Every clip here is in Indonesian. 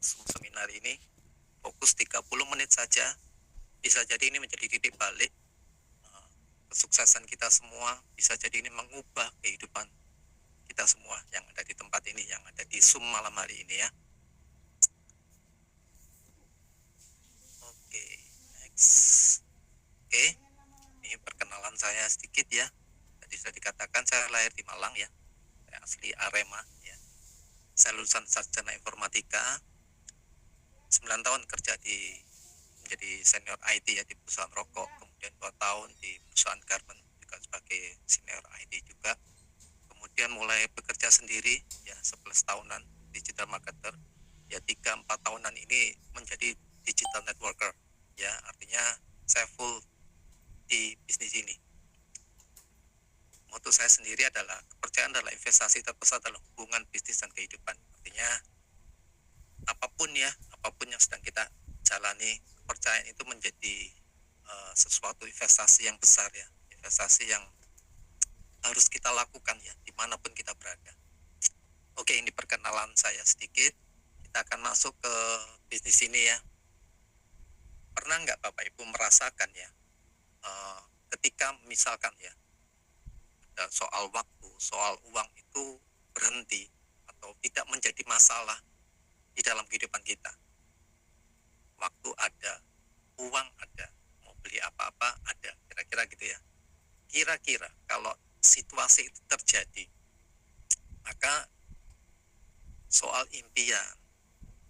seminar ini fokus 30 menit saja, bisa jadi ini menjadi titik balik kesuksesan kita semua, bisa jadi ini mengubah kehidupan kita semua yang ada di tempat ini, yang ada di Zoom malam hari ini ya. Oke, next. Oke, ini perkenalan saya sedikit ya. Tadi sudah dikatakan saya lahir di Malang ya, saya asli Arema ya. Saya lulusan sarjana informatika, 9 tahun kerja menjadi senior IT ya di perusahaan rokok, kemudian 2 tahun di perusahaan garment juga sebagai senior IT juga. Kemudian mulai bekerja sendiri ya 11 tahunan digital marketer. Ya 3-4 tahunan ini menjadi digital networker ya, artinya saya full di bisnis ini. Moto saya sendiri adalah kepercayaan adalah investasi terbesar dalam hubungan bisnis dan kehidupan. Artinya apapun yang sedang kita jalani, kepercayaan itu menjadi sesuatu investasi yang besar ya, investasi yang harus kita lakukan ya dimanapun kita berada. Oke, ini perkenalan saya sedikit. Kita akan masuk ke bisnis ini ya. Pernah nggak Bapak Ibu merasakan ya, ketika misalkan ya ada soal waktu, soal uang itu berhenti atau tidak menjadi masalah di dalam kehidupan kita. Waktu ada, uang ada, mau beli apa-apa ada, kira-kira gitu ya. Kira-kira kalau situasi itu terjadi, maka soal impian,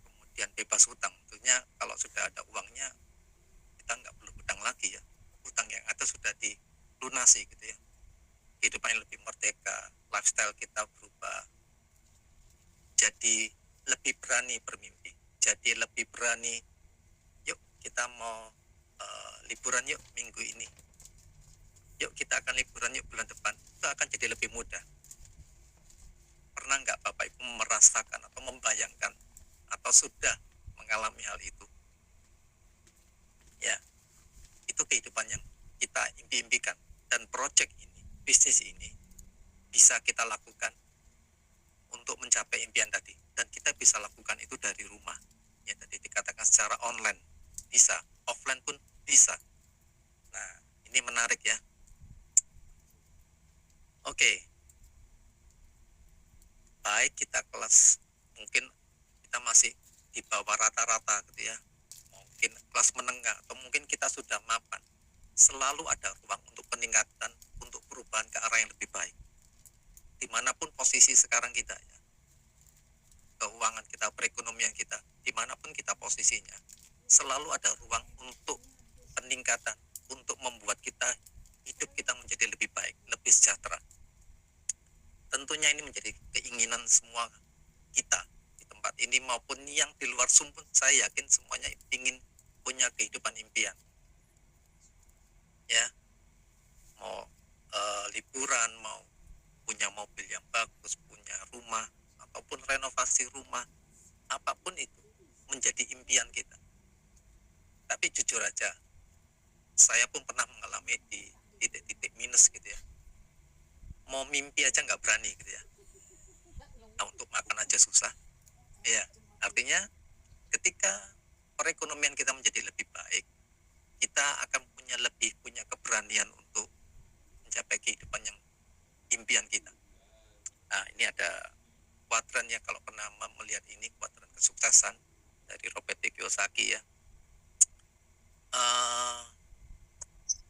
kemudian bebas hutang, tentunya kalau sudah ada uangnya, kita nggak perlu hutang lagi ya. Hutang yang ada sudah dilunasi gitu ya. Kehidupan yang lebih merdeka, lifestyle kita berubah, jadi lebih berani bermimpi, jadi lebih berani, yuk kita mau liburan yuk minggu ini, yuk kita akan liburan yuk bulan depan, itu akan jadi lebih mudah. Pernah nggak Bapak Ibu merasakan atau membayangkan atau sudah mengalami hal itu? Ya, itu kehidupan yang kita impi-impikan, dan project ini, bisnis ini bisa kita lakukan untuk mencapai impian tadi, dan kita bisa lakukan itu dari rumah ya. Tadi dikatakan secara online bisa, offline pun bisa. Nah, ini menarik ya. Oke, baik kita kelas, mungkin kita masih di bawah rata-rata gitu ya, mungkin kelas menengah, atau mungkin kita sudah mapan, selalu ada ruang untuk peningkatan, untuk perubahan ke arah yang lebih baik. Dimanapun posisi sekarang kita ya, keuangan kita, perekonomian kita, dimanapun kita posisinya, selalu ada ruang untuk peningkatan, untuk membuat hidup kita menjadi lebih baik, lebih sejahtera. Tentunya ini menjadi keinginan semua kita di tempat ini maupun yang di luar Sumpen. Saya yakin semuanya ingin punya kehidupan impian ya, mau liburan, mau punya mobil yang bagus, punya rumah, ataupun renovasi rumah, apapun itu menjadi impian kita. Tapi jujur aja, saya pun pernah mengalami di titik-titik minus gitu ya. Mau mimpi aja nggak berani gitu ya. Nah, untuk makan aja susah. Ya, artinya ketika perekonomian kita menjadi lebih baik, kita akan punya keberanian untuk mencapai kehidupan yang impian kita. Nah, ini ada kuadrannya, kalau pernah melihat ini kuadran kesuksesan dari Robert Kiyosaki ya.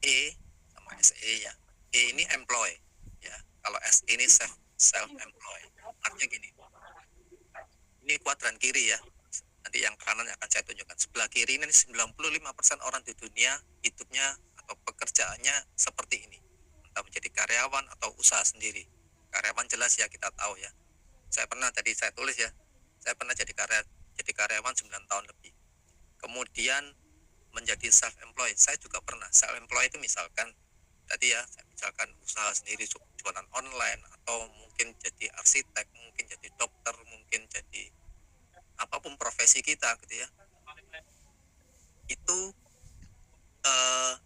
E sama SE ya. E ini employ ya. Kalau SE ini self employ. Artinya gini. Ini kuadran kiri ya. Nanti yang kanan akan saya tunjukkan. Sebelah kiri ini 95% orang di dunia hidupnya atau pekerjaannya seperti ini. Entah menjadi karyawan atau usaha sendiri. Karyawan jelas ya, kita tahu ya. Saya tulis ya. Saya pernah jadi karyawan 9 tahun lebih. Kemudian menjadi self employed. Saya juga pernah. Self employed itu misalkan tadi ya, misalkan usaha sendiri, jualan online, atau mungkin jadi arsitek, mungkin jadi dokter, mungkin jadi apapun profesi kita gitu ya. Itu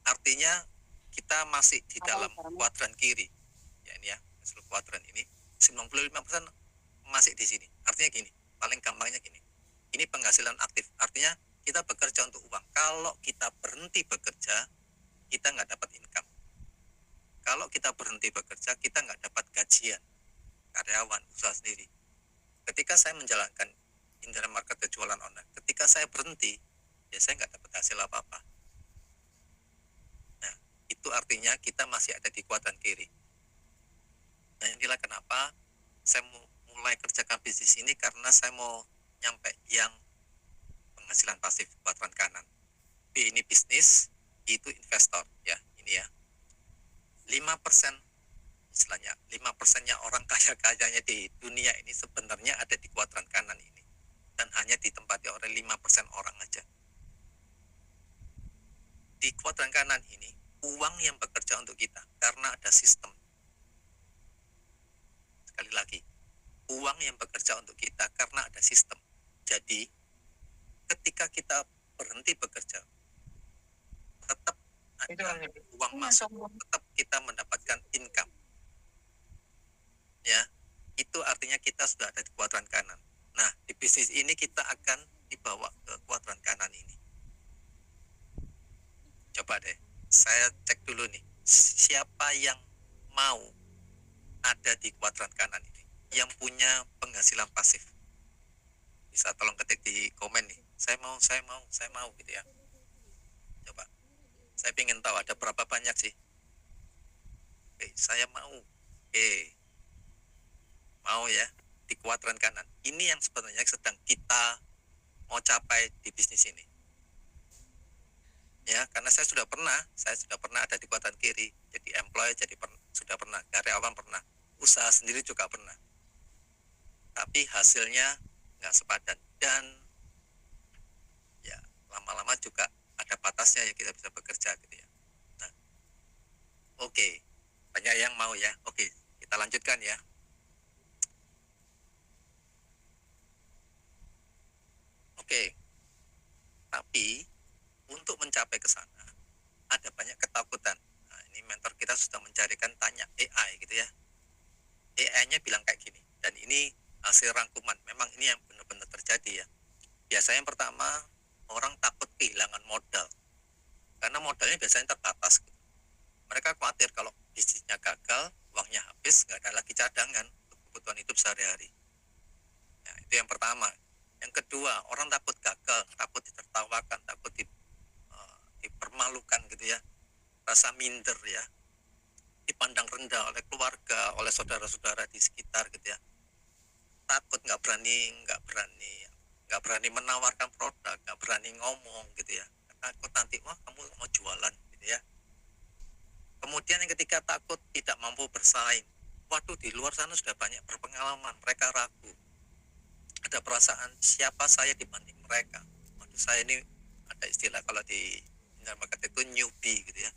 artinya kita masih di dalam kuadran kiri ya, ini ya, seluruh kuadran ini 95% masih di sini. Artinya gini, paling gampangnya gini, Ini penghasilan aktif, artinya kita bekerja untuk uang. Kalau kita berhenti bekerja, kita nggak dapat income. Kalau kita berhenti bekerja, kita nggak dapat gajian karyawan, usaha sendiri. Ketika saya menjalankan internet market jualan online, ketika saya berhenti, ya saya nggak dapat hasil apa-apa. Nah, itu artinya kita masih ada di kuadran kiri. Nah, inilah kenapa saya mulai kerjakan bisnis ini, karena saya mau nyampe yang penghasilan pasif kuadran kanan. B ini bisnis, itu investor ya, ini ya. 5% istilahnya, 5%-nya orang kaya-kayanya di dunia ini sebenarnya ada di kuadran kanan ini, dan hanya ditempati oleh 5% orang aja. Di kuadran kanan ini, uang yang bekerja untuk kita karena ada sistem. Sekali lagi, uang yang bekerja untuk kita karena ada sistem. Jadi, ketika kita berhenti bekerja, tetap ada uang masuk, tetap kita mendapatkan income. Ya, itu artinya kita sudah ada di kuadran kanan. Nah, di bisnis ini kita akan dibawa ke kuadran kanan ini. Coba deh, saya cek dulu nih, siapa yang mau ada di kuadran kanan ini, yang punya penghasilan pasif. Bisa tolong ketik di komen nih, saya mau gitu ya. Coba, saya ingin tahu ada berapa banyak sih. Oke, saya mau. Oke, mau ya, di kuadran kanan. Ini yang sebenarnya sedang kita mau capai di bisnis ini. Ya, karena saya sudah pernah ada di kuadran kiri, jadi employee, sudah pernah, karyawan pernah, usaha sendiri juga pernah. Tapi hasilnya nggak sepadan, dan ya lama-lama juga ada batasnya ya kita bisa bekerja gitu ya. Nah, oke, banyak yang mau ya. Oke, kita lanjutkan ya. Oke, tapi untuk mencapai ke sana ada banyak ketakutan. Nah, ini mentor kita sudah mencarikan, tanya AI gitu ya. AI-nya bilang kayak gini, dan ini hasil rangkuman. Memang ini yang benar-benar terjadi ya. Biasanya yang pertama, orang takut kehilangan modal, karena modalnya biasanya terbatas. Mereka khawatir kalau bisnisnya gagal, uangnya habis, nggak ada lagi cadangan untuk kebutuhan hidup sehari-hari. Nah, itu yang pertama. Yang kedua, orang takut gagal, takut ditertawakan, takut dipermalukan gitu ya, rasa minder ya, dipandang rendah oleh keluarga, oleh saudara-saudara di sekitar gitu ya. Takut, nggak berani menawarkan produk, nggak berani ngomong gitu ya. Takut nanti, wah kamu mau jualan gitu ya. Kemudian yang ketiga, takut tidak mampu bersaing. Waduh, di luar sana sudah banyak berpengalaman, mereka ragu. Ada perasaan, siapa saya dibanding mereka. Waduh, saya ini, ada istilah kalau di market itu newbie gitu ya,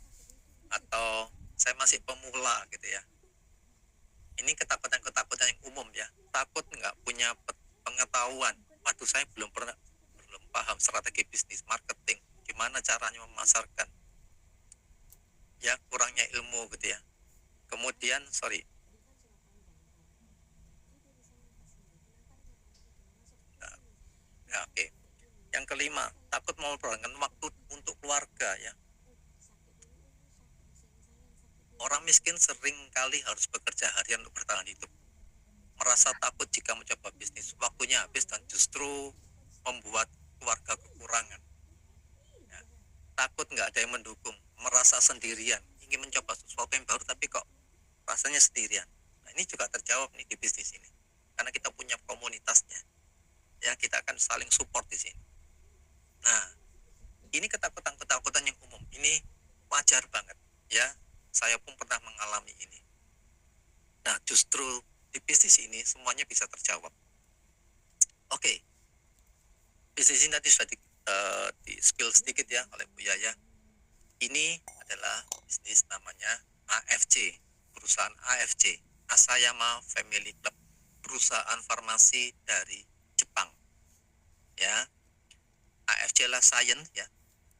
atau saya masih pemula gitu ya. Ini ketakutan-ketakutan yang umum ya. Takut nggak punya pengetahuan. Waduh, saya belum paham strategi bisnis marketing, gimana caranya memasarkan. Ya, kurangnya ilmu gitu ya. Kemudian, ya, oke. Yang kelima, takut mengorbankan waktu untuk keluarga ya. Orang miskin sering kali harus bekerja harian untuk bertahan hidup. Merasa takut jika mencoba bisnis, waktunya habis dan justru membuat keluarga kekurangan. Ya. Takut nggak ada yang mendukung, merasa sendirian, ingin mencoba sesuatu yang baru tapi kok rasanya sendirian. Nah, ini juga terjawab nih di bisnis ini, karena kita punya komunitasnya. Ya, kita akan saling support di sini. Nah, ini ketakutan-ketakutan yang umum. Ini wajar banget ya. Saya pun pernah mengalami ini. Nah, justru di bisnis ini semuanya bisa terjawab. Oke. Bisnis ini tadi sudah di spill sedikit ya oleh Bu Yaya. Ini adalah bisnis namanya AFC, perusahaan AFC, Asayama Family Club, perusahaan farmasi dari Jepang. Ya, AFC lah science ya.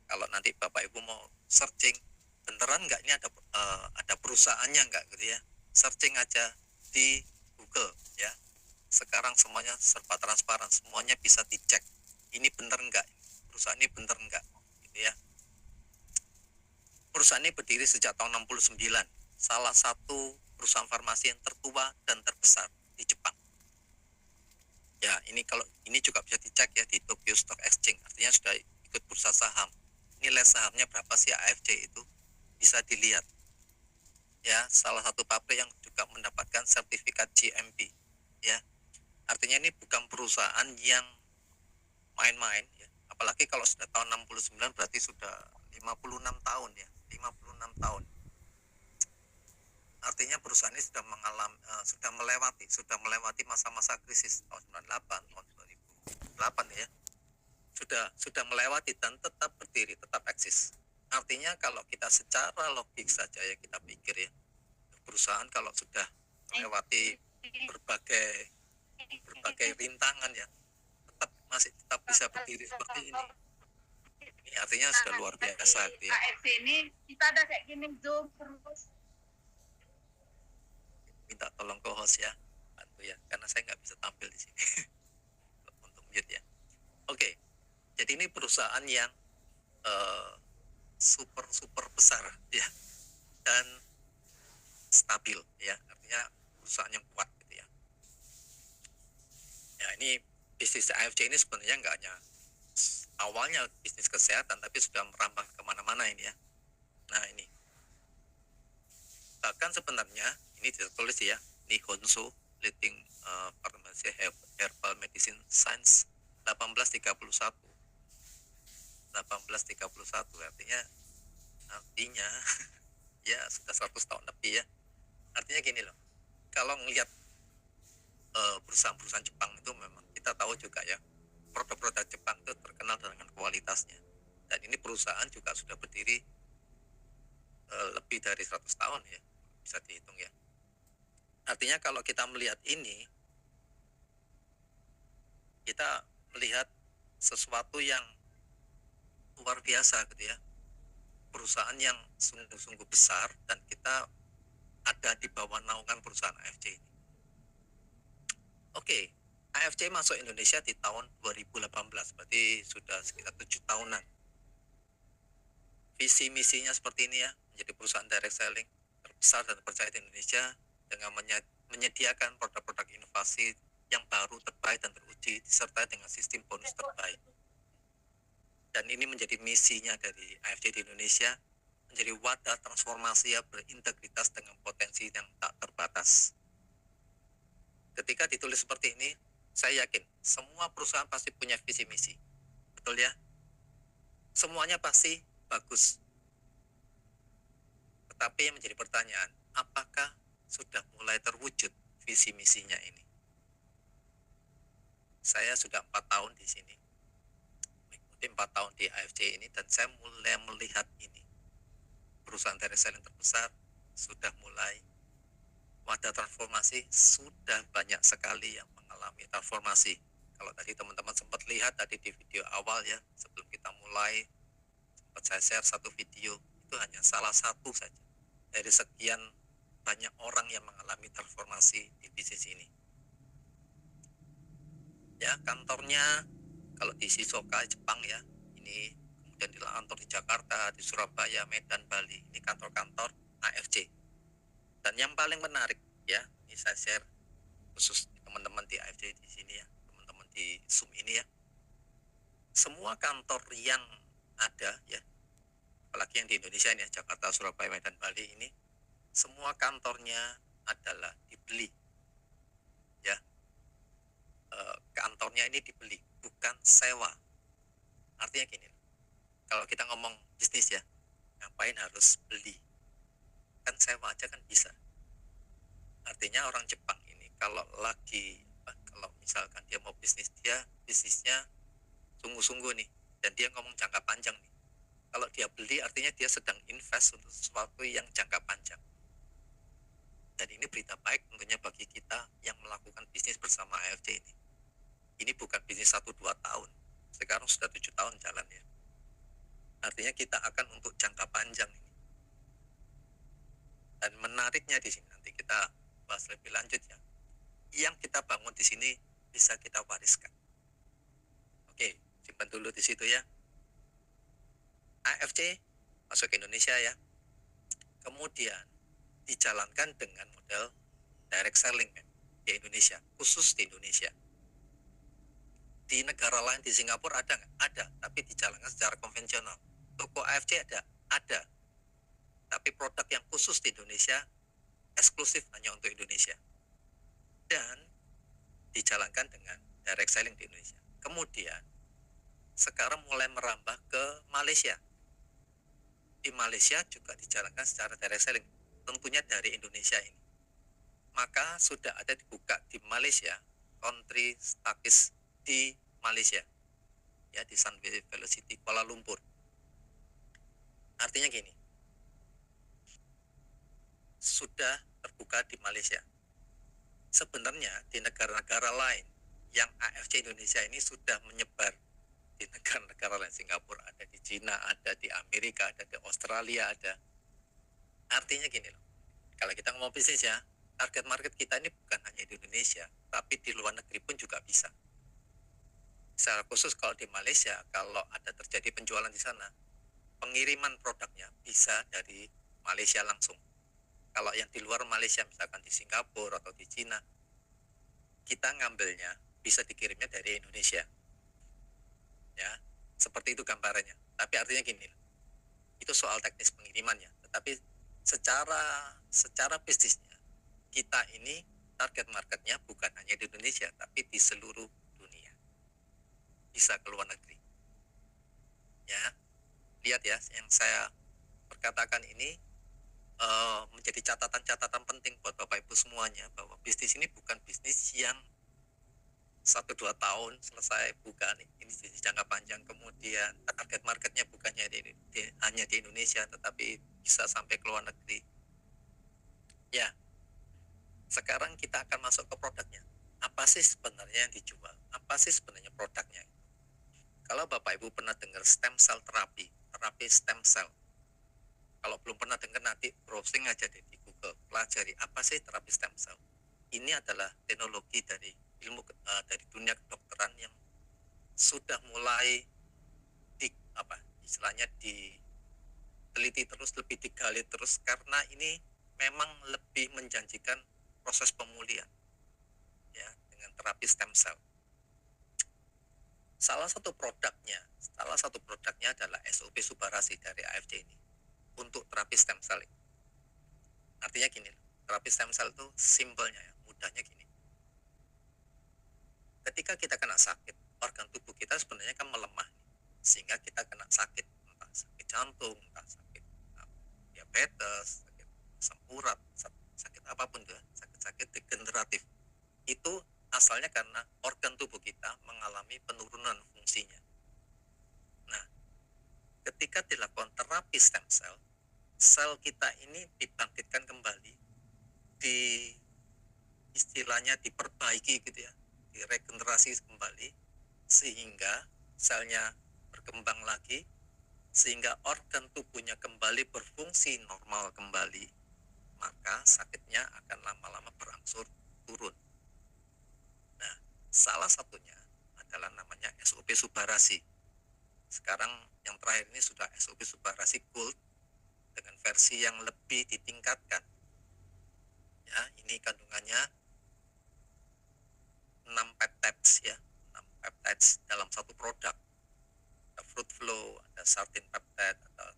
Kalau nanti Bapak Ibu mau searching, beneran nggak ini ada perusahaannya nggak gitu ya, searching aja di Google ya. Sekarang semuanya serba transparan, semuanya bisa dicek ini bener enggak, perusahaan ini bener enggak, gitu ya. Perusahaan ini berdiri sejak tahun 69, salah satu perusahaan farmasi yang tertua dan terbesar di Jepang. Ya, ini kalau ini juga bisa dicek ya di Tokyo Stock Exchange, artinya sudah ikut bursa saham. Nilai sahamnya berapa sih AFC itu? Bisa dilihat. Ya, salah satu pabrik yang juga mendapatkan sertifikat GMP. Ya, artinya ini bukan perusahaan yang main-main ya. Apalagi kalau sudah tahun 69 berarti sudah 56 tahun ya, 56 tahun. Artinya perusahaan ini sudah melewati masa-masa krisis tahun 98, tahun 2008 ya. Sudah melewati dan tetap berdiri, tetap eksis. Artinya kalau kita secara logik saja ya kita pikir ya, perusahaan kalau sudah melewati berbagai rintangan ya, tetap bisa berdiri seperti ini. Ini artinya sudah luar biasa gitu ya. AFC ini kita ada kayak gini Zoom terus. Minta tolong ke host ya, bantu ya, karena saya nggak bisa tampil di sini untuk mute ya. Oke, jadi ini perusahaan yang super besar ya dan stabil ya, artinya perusahaan yang kuat gitu ya. Ya, ini bisnis AFC ini sebenarnya nggak hanya awalnya bisnis kesehatan, tapi sudah merambah kemana-mana ini ya. Nah ini bahkan sebenarnya ini tertulis ya, Nihonsho Leading Pharmacy Herbal Medicine Science 1831 artinya ya sudah 100 tahun lebih ya. Artinya gini loh, kalau ngelihat perusahaan-perusahaan Jepang itu memang kita tahu juga ya, produk-produk Jepang itu terkenal dengan kualitasnya. Dan ini perusahaan juga sudah berdiri lebih dari 100 tahun ya, bisa dihitung ya. Artinya kalau kita melihat ini, kita melihat sesuatu yang luar biasa gitu ya. Perusahaan yang sungguh-sungguh besar dan kita ada di bawah naungan perusahaan AFC ini. Oke, AFC masuk Indonesia di tahun 2018, berarti sudah sekitar 7 tahunan. Visi misinya seperti ini ya, menjadi perusahaan direct selling terbesar dan terpercaya di Indonesia dengan menyediakan produk-produk inovasi yang baru, terbaik dan teruji disertai dengan sistem bonus terbaik. Dan ini menjadi misinya dari AFC di Indonesia, menjadi wadah transformasi yang berintegritas dengan potensi yang tak terbatas. Ketika ditulis seperti ini, saya yakin semua perusahaan pasti punya visi misi. Betul ya? Semuanya pasti bagus. Tetapi yang menjadi pertanyaan, apakah sudah mulai terwujud visi misinya ini? Saya sudah 4 tahun di sini, mengikuti 4 tahun di AFC ini, dan saya mulai melihat ini. Perusahaan telecom yang terbesar sudah mulai wadah transformasi, sudah banyak sekali yang mengalami transformasi. Kalau tadi teman-teman sempat lihat tadi di video awal ya, sebelum kita mulai, sempat saya share satu video, itu hanya salah satu saja dari sekian banyak orang yang mengalami transformasi di bisnis ini. Ya, kantornya kalau di Shizuoka, Jepang ya, ini kemudian di kantor di Jakarta, di Surabaya, Medan, Bali, ini kantor-kantor AFC. Dan yang paling menarik ya, ini saya share khusus teman-teman di AFC di sini ya, teman-teman di Zoom ini ya. Semua kantor yang ada ya, apalagi yang di Indonesia ini ya, Jakarta, Surabaya, Medan, Bali ini, semua kantornya adalah dibeli ya. Kantornya ini dibeli, bukan sewa. Artinya gini, kalau kita ngomong bisnis ya, ngapain harus beli? Kan sewa aja kan bisa. Artinya orang Jepang ini kalau misalkan dia mau bisnisnya sungguh-sungguh nih, dan dia ngomong jangka panjang nih. Kalau dia beli artinya dia sedang invest untuk sesuatu yang jangka panjang. Dan ini berita baik tentunya bagi kita yang melakukan bisnis bersama AFC ini. Ini bukan bisnis 1-2 tahun, sekarang sudah 7 tahun jalan ya. Artinya kita akan untuk jangka panjang ini. Dan menariknya di sini, nanti kita bahas lebih lanjut ya. Yang kita bangun di sini bisa kita wariskan. Oke, dulu di situ ya. AFC masuk ke Indonesia ya. Kemudian dijalankan dengan model direct selling di Indonesia, khusus di Indonesia. Di negara lain di Singapura ada nggak? Ada, tapi dijalankan secara konvensional. Toko AFC ada. Tapi produk yang khusus di Indonesia eksklusif hanya untuk Indonesia. Dan dijalankan dengan direct selling di Indonesia. Kemudian sekarang mulai merambah ke Malaysia. Di Malaysia juga dijalankan secara direct selling, tentunya dari Indonesia ini. Maka sudah ada dibuka di Malaysia country Takis di Malaysia, ya, di Sunway Velocity Kuala Lumpur. Artinya gini, sudah terbuka di Malaysia. Sebenarnya di negara-negara lain yang AFC Indonesia ini sudah menyebar di negara-negara lain. Singapura ada, di Cina ada, di Amerika ada, di Australia ada. Artinya gini loh, kalau kita ngomong bisnis ya, target market kita ini bukan hanya di Indonesia, tapi di luar negeri pun juga bisa. Secara khusus kalau di Malaysia, kalau ada terjadi penjualan di sana, pengiriman produknya bisa dari Malaysia langsung. Kalau yang di luar Malaysia, misalkan di Singapura atau di Cina, kita ngambilnya bisa dikirimnya dari Indonesia. Ya, seperti itu gambarannya. Tapi artinya gini, itu soal teknis pengirimannya. Tetapi secara bisnisnya, kita ini target marketnya bukan hanya di Indonesia, tapi di seluruh dunia. Bisa ke luar negeri. Ya, lihat ya, yang saya perkatakan ini menjadi catatan-catatan penting buat Bapak Ibu semuanya, bahwa bisnis ini bukan bisnis yang 1-2 tahun selesai, bukan. Ini bisnis jangka panjang. Kemudian target marketnya bukan hanya di Indonesia, tetapi bisa sampai ke luar negeri. Ya, sekarang kita akan masuk ke produknya. Apa sih sebenarnya yang dijual? Apa sih sebenarnya produknya? Kalau Bapak Ibu pernah dengar stem cell terapi stem cell, kalau belum pernah dengar nanti browsing aja deh di Google, pelajari apa sih terapi stem cell. Ini adalah teknologi dari dari dunia kedokteran yang sudah mulai diteliti terus, lebih digali terus, karena ini memang lebih menjanjikan proses pemulihan ya dengan terapi stem cell. Salah satu produknya adalah SOP Subarasi dari AFC ini untuk terapi stem cell. Artinya gini, terapi stem cell itu simpelnya ya, mudahnya gini. Ketika kita kena sakit, organ tubuh kita sebenarnya kan melemah, sehingga kita kena sakit, entah sakit jantung, entah sakit diabetes, sakit asam urat, sakit apapun tuh, sakit-sakit degeneratif. Itu asalnya karena organ tubuh kita mengalami penurunan fungsinya. Nah, ketika dilakukan terapi stem cell, sel kita ini dibangkitkan kembali, istilahnya diperbaiki gitu ya, diregenerasi kembali, sehingga selnya berkembang lagi, sehingga organ tubuhnya kembali berfungsi normal kembali, maka sakitnya akan lama-lama berangsur turun. Nah, salah satunya adalah namanya SOP Subarasi. Sekarang yang terakhir ini sudah SOP Subarasi Gold dengan versi yang lebih ditingkatkan. Ya, ini kandungannya 6 peptides ya, 6 peptides dalam satu produk. Ada fruit flow, ada sardine peptide, ada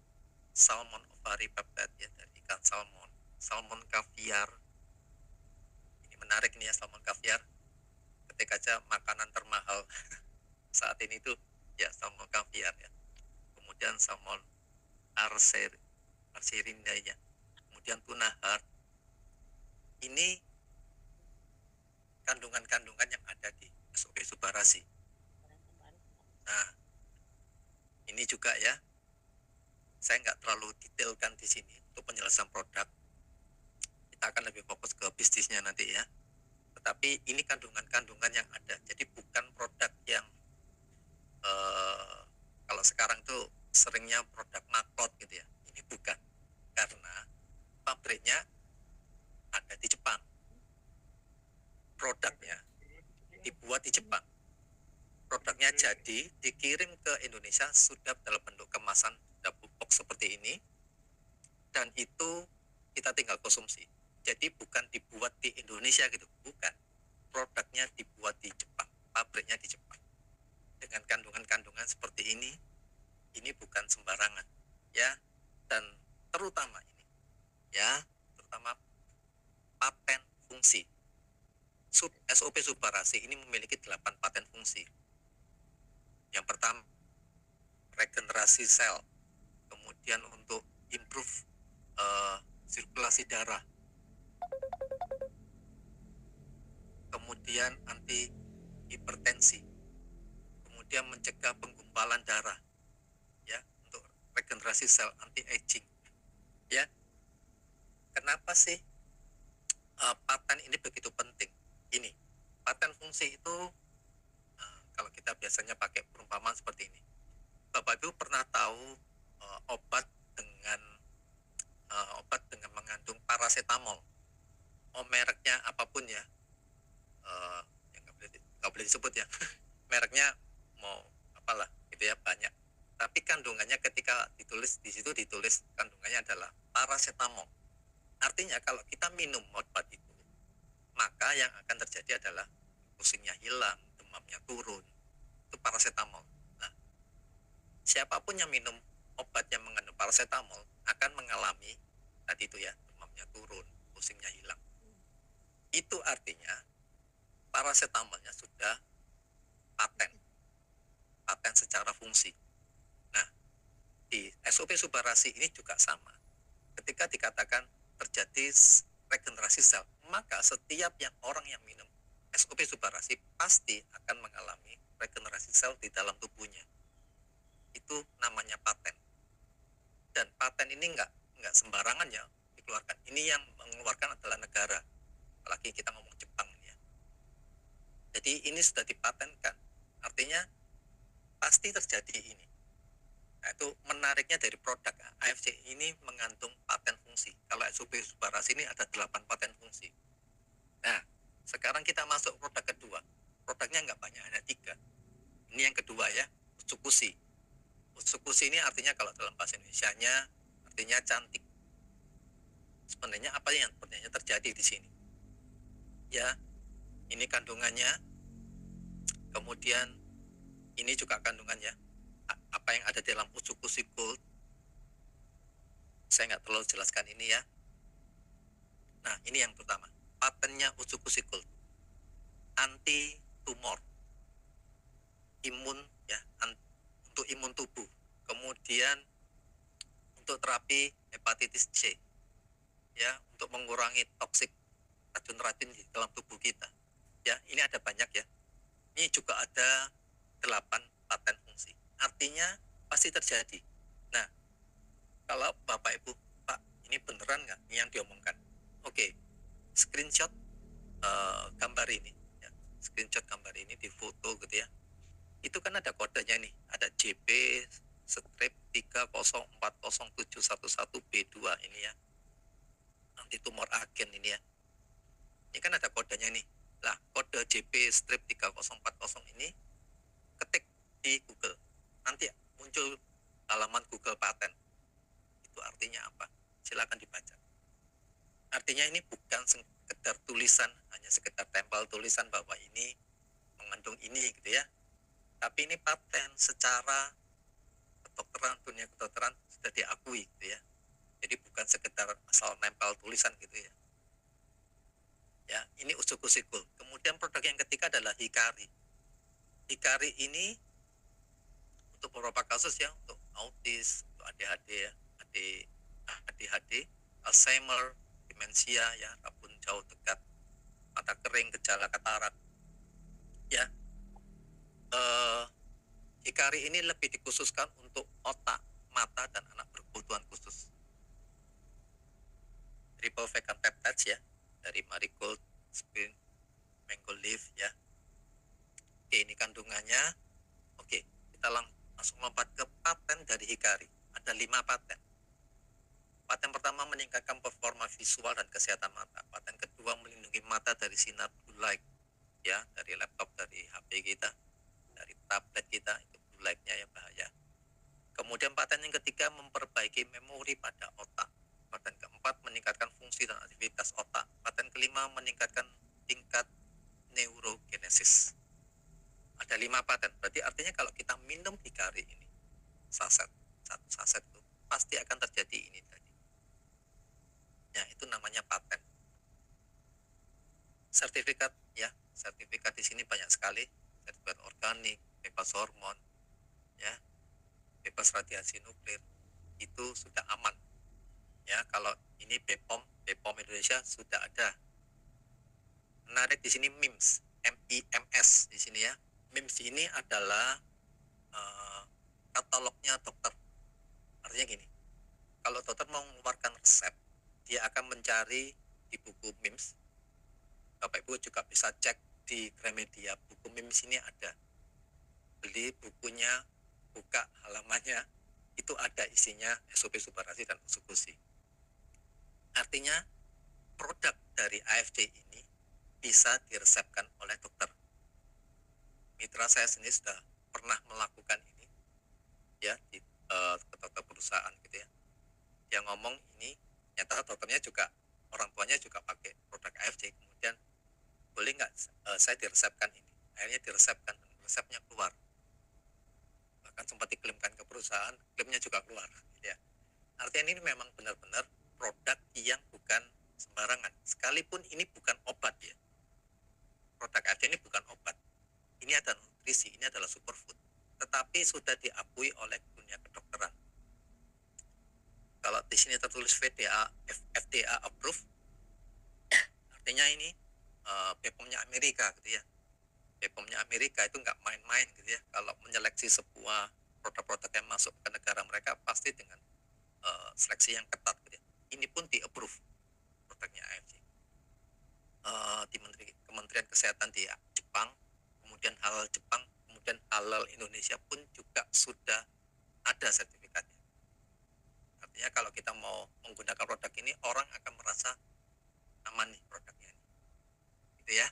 salmon ovary peptide ya dari ikan salmon, salmon caviar. Ini menarik nih ya, salmon caviar. Ketik aja makanan termahal saat ini tuh ya salmon caviar ya. Kemudian salmon arserina ya. Kemudian tuna heart. Ini kandungan-kandungan yang ada di SOP Subarasi. Nah, ini juga ya, saya nggak terlalu detailkan di sini untuk penjelasan produk. Kita akan lebih fokus ke bisnisnya nanti ya. Tetapi ini kandungan-kandungan yang ada. Jadi bukan produk yang kalau sekarang tuh seringnya produk maklot gitu ya. Ini bukan, karena pabriknya ada di Jepang. Produknya dibuat di Jepang. Produknya jadi dikirim ke Indonesia sudah dalam bentuk kemasan sudah box seperti ini, dan itu kita tinggal konsumsi. Jadi bukan dibuat di Indonesia gitu, bukan. Produknya dibuat di Jepang, pabriknya di Jepang. Dengan kandungan-kandungan seperti ini bukan sembarangan, ya. Dan terutama ini, ya, terutama paten fungsi. SOP Subarasi ini memiliki 8 paten fungsi. Yang pertama, regenerasi sel, kemudian untuk improve sirkulasi darah, kemudian anti hipertensi, kemudian mencegah penggumpalan darah, ya, untuk regenerasi sel, anti aging, ya. Kenapa sih paten ini begitu penting? Ini paten fungsi itu, kalau kita biasanya pakai perumpamaan seperti ini, Bapak Ibu pernah tahu obat dengan mengandung paracetamol, mereknya apapun ya, yang nggak boleh disebut ya, mereknya mau apalah gitu ya, banyak. Tapi kandungannya ketika ditulis di situ ditulis kandungannya adalah paracetamol. Artinya kalau kita minum obat itu, maka yang akan terjadi adalah pusingnya hilang, demamnya turun. Itu paracetamol. Nah, siapapun yang minum obat yang mengandung paracetamol akan mengalami tadi itu ya, demamnya turun, pusingnya hilang. Itu artinya paracetamolnya sudah paten, paten secara fungsi. Nah, di SOP Subarasi ini juga sama. Ketika dikatakan terjadi regenerasi sel, maka setiap orang yang minum SOP Subarasi pasti akan mengalami regenerasi sel di dalam tubuhnya. Itu namanya paten. Dan paten ini nggak sembarangan ya dikeluarkan. Ini yang mengeluarkan adalah negara. Apalagi kita ngomong Jepang ya. Jadi ini sudah dipatenkan. Artinya pasti terjadi ini. Nah, itu menariknya dari produk AFC ini mengandung paten fungsi. Kalau SOP Subarasi ini ada 8 paten fungsi. Nah, sekarang kita masuk produk kedua. Produknya nggak banyak, hanya 3. Ini yang kedua ya, Utsukushi. Utsukushi ini artinya kalau dalam bahasa Indonesianya artinya cantik. Sebenarnya apa yang sebenarnya terjadi di sini? Ya, ini kandungannya. Kemudian ini juga kandungannya. Apa yang ada dalam Utsukushi Gold, saya nggak terlalu jelaskan ini ya. Nah, ini yang pertama, patennya Utsukushi Gold, anti tumor, imun ya, untuk imun tubuh, kemudian untuk terapi hepatitis C, ya, untuk mengurangi toksik racun-racun di dalam tubuh kita. Ya, ini ada banyak ya. Ini juga ada 8 paten fungsi. Artinya pasti terjadi. Nah, kalau Bapak Ibu, Pak, ini beneran nggak yang diomongkan? Oke, screenshot gambar ini, ya. Screenshot gambar ini di foto gitu ya. Itu kan ada kodenya nih, ada JP strip 30407111B2 ini ya, anti tumor agen ini ya. Ini kan ada kodenya nih. Lah, kode JP strip 3040 ini ketik di Google, nanti muncul halaman Google paten. Itu artinya apa? Silakan dibaca. Artinya ini bukan sekedar tulisan, hanya sekedar tempel tulisan bahwa ini mengandung ini gitu ya. Tapi ini paten secara kedokteran, dunia kedokteran sudah diakui gitu ya. Jadi bukan sekedar asal nempel tulisan gitu ya. Ya, ini Utsukushi Gold. Kemudian produk yang ketiga adalah Hikari. Hikari ini untuk beberapa kasus ya, untuk autis, untuk ADHD ya, ADHD, Alzheimer, demensia ya, rabun jauh dekat, mata kering, gejala katarak. Ya, Hikari ini lebih dikhususkan untuk otak, mata, dan anak berkebutuhan khusus. Triple vegan peptides ya, dari marigold, spin, mango leaf ya. Oke, ini kandungannya. Oke, kita langsung lompat ke paten dari Hikari. Ada 5 paten. Paten pertama meningkatkan performa visual dan kesehatan mata. Paten kedua melindungi mata dari sinar blue light ya, dari laptop, dari HP kita. dari tablet kita, itu blue light-nya ya bahaya. Kemudian paten yang ketiga memperbaiki memori pada otak. Paten keempat meningkatkan fungsi dan aktivitas otak. Paten kelima meningkatkan tingkat neurogenesis. Ada 5 paten. Berarti artinya kalau kita minum Hikari ini satu saset itu pasti akan terjadi ini tadi. Ya, itu namanya paten. Sertifikat ya, sertifikat di sini banyak sekali. Sertifikat organik, bebas hormon, ya, bebas radiasi nuklir, itu sudah aman. Ya, kalau ini BPOM Indonesia sudah ada. Menarik di sini MIMS, MIMS di sini ya. MIMS ini adalah katalognya dokter. Artinya gini, kalau dokter mau mengeluarkan resep, dia akan mencari di buku MIMS. Bapak Ibu juga bisa cek di Gramedia, buku MIMS ini ada. Beli bukunya, buka halamannya, itu ada isinya SOP subarasi dan eksekusi. Artinya produk dari AFC ini bisa diresepkan oleh dokter. Mitra saya sendiri sudah pernah melakukan ini ya di dokter perusahaan gitu ya. Dia ngomong ini, nyata dokternya juga, orang tuanya juga pakai produk AFC. Kemudian boleh nggak saya diresepkan ini? Akhirnya diresepkan, resepnya keluar. Bahkan sempat diklaimkan ke perusahaan, klaimnya juga keluar. Gitu ya. Artinya ini memang benar-benar produk yang bukan sembarangan. Sekalipun ini bukan obat ya. Produk AFC ini bukan obat. Ini adalah nutrisi, ini adalah superfood. Tetapi sudah diakui oleh dunia kedokteran. Kalau di sini tertulis FDA approved, artinya ini BPOM-nya Amerika gitu ya. BPOM-nya Amerika itu nggak main-main gitu ya. Kalau menyeleksi sebuah produk-produk yang masuk ke negara mereka pasti dengan seleksi yang ketat gitu ya. Ini pun di-approve produknya AFC. Di Kementerian Kesehatan di Jepang, kemudian halal Jepang, kemudian halal Indonesia pun juga sudah ada sertifikatnya. Artinya kalau kita mau menggunakan produk ini, orang akan merasa aman nih produknya ini. Gitu ya.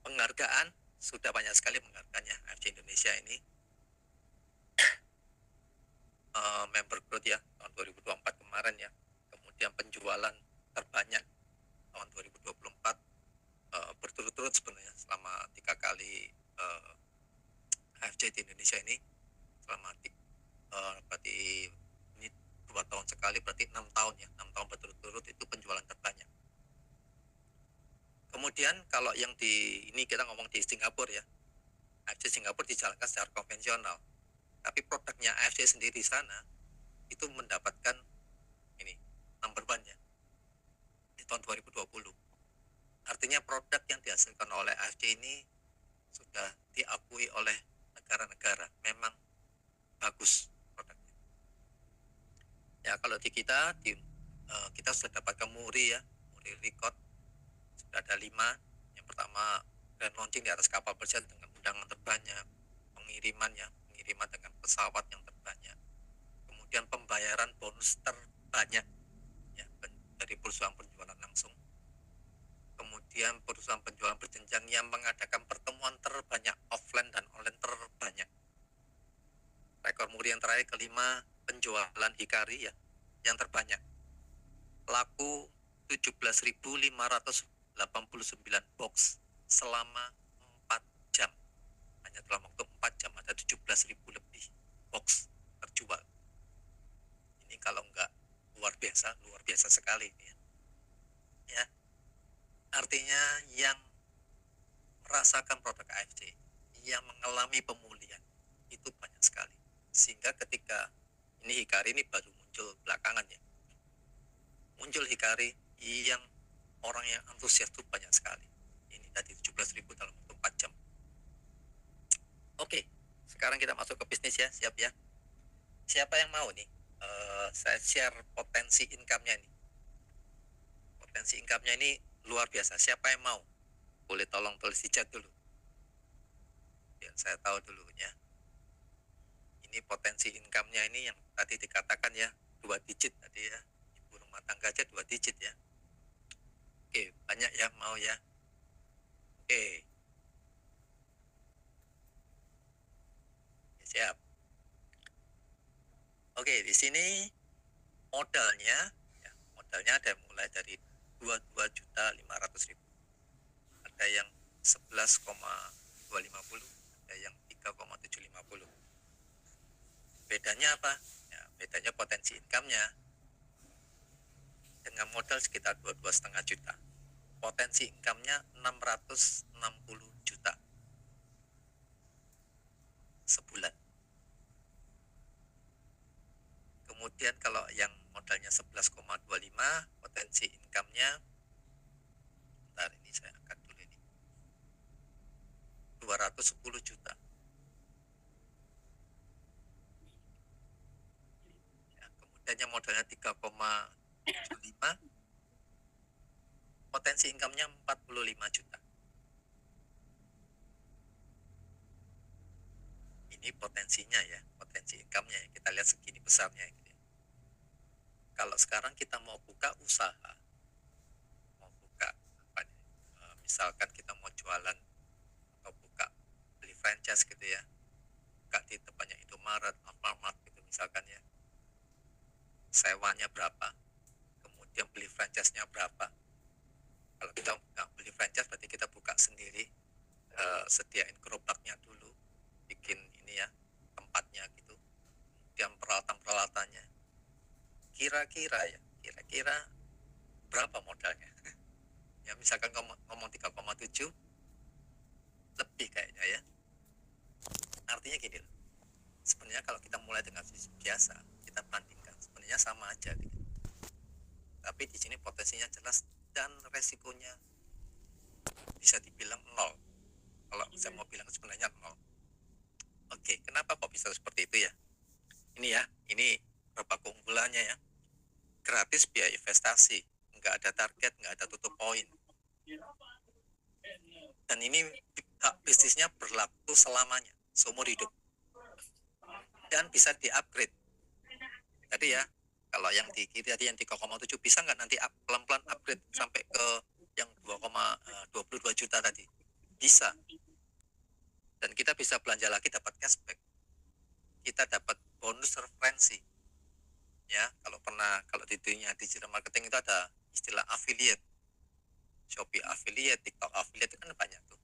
Penghargaan sudah banyak sekali penghargaannya AFC Indonesia ini. Member growth ya tahun 2024 kemarin ya. Kemudian penjualan terbanyak tahun 2024 berturut-turut sebenarnya selama 3 kali AFC di Indonesia ini, selama berarti ini 2 tahun sekali, berarti 6 tahun ya, 6 tahun berturut-turut itu penjualan terbanyak. Kemudian kalau yang di ini kita ngomong di Singapura ya, AFC Singapura dijalankan secara konvensional, tapi produknya AFC sendiri di sana itu mendapatkan ini number one ya di tahun 2020. Artinya produk yang dihasilkan oleh AFC ini sudah diakui oleh negara-negara, memang bagus produknya. Ya kalau di kita kita sudah dapatkan Muri ya, Muri record sudah ada 5. Yang pertama grand launching di atas kapal pesiar dengan undangan terbanyak, pengiriman dengan pesawat yang terbanyak, kemudian pembayaran bonus terbanyak ya, dari perusahaan penjualan langsung, kemudian perusahaan penjualan berjenjang yang mengadakan pertemuan terbanyak offline dan online terbanyak. Rekor Muri yang terakhir kelima, penjualan Hikari ya yang terbanyak, laku 17.589 box selama 4 jam. Hanya dalam waktu 4 jam ada 17.000 lebih box terjual. Ini kalau enggak luar biasa sekali ya. Ya. Artinya yang merasakan produk AFC, yang mengalami pemulihan itu banyak sekali. Sehingga ketika ini Hikari ini baru muncul belakangan ya. Muncul Hikari yang orang yang antusias itu banyak sekali. Ini tadi 17.000 dalam waktu 4 jam. Oke, sekarang kita masuk ke bisnis ya, siap ya. Siapa yang mau nih? Saya share potensi income-nya nih. Potensi income-nya ini luar biasa. Siapa yang mau? Boleh tolong tulis di chat dulu. Biar saya tahu dulu ya. Ini potensi income-nya ini yang tadi dikatakan ya, 2 digit tadi ya. Ibu rumah tangga aja 2 digit ya. Oke, banyak ya mau ya. Oke. Siap. Oke, di sini modalnya, ya, modalnya ada mulai dari 22.500.000, ada yang 11,250, ada yang 3,750. Bedanya apa? Ya, bedanya potensi income-nya. Dengan modal sekitar 22,5 juta, potensi income-nya 660 juta sebulan. Kemudian kalau yang modalnya 11,25, potensi income-nya, bentar ini saya angkat dulu ini, 210 juta. Ya, kemudian yang modalnya 3,75, potensi income-nya 45 juta. Ini potensinya ya, potensi income-nya ya. Kita lihat segini besarnya gitu ya. Kalau sekarang kita mau buka usaha, mau buka apa, misalkan kita mau jualan atau buka beli franchise gitu ya, buka di tempatnya Indomaret, Alfamart gitu misalkan ya, sewanya berapa, kemudian beli franchise-nya berapa. Kalau kita nggak beli franchise berarti kita buka sendiri, sediain gerobaknya dulu, bikin ini ya, tempatnya gitu, kemudian peralatan-peralatannya, kira-kira berapa modalnya. Ya misalkan ngomong 3,7 lebih kayaknya ya. Artinya gini loh, sebenarnya kalau kita mulai dengan biasa, kita bandingkan sebenarnya sama aja gitu. Tapi di sini potensinya jelas dan resikonya bisa dibilang nol. Kalau saya mau bilang sebenarnya nol. Oke, kenapa kok bisa seperti itu ya? Ini berapa keunggulannya ya? Gratis biaya investasi, nggak ada target, nggak ada tutup poin. Dan ini bisnisnya berlaku selamanya, seumur hidup. Dan bisa di-upgrade. Tadi ya, kalau yang di kiri tadi yang 3,7 bisa nggak nanti pelan-pelan upgrade sampai ke yang 2,22 juta tadi? Bisa. Dan kita bisa belanja lagi dapat cashback. Kita dapat bonus referensi. Ya, kalau di dunia digital marketing itu ada istilah affiliate. Shopee affiliate, TikTok affiliate, itu kan banyak tuh.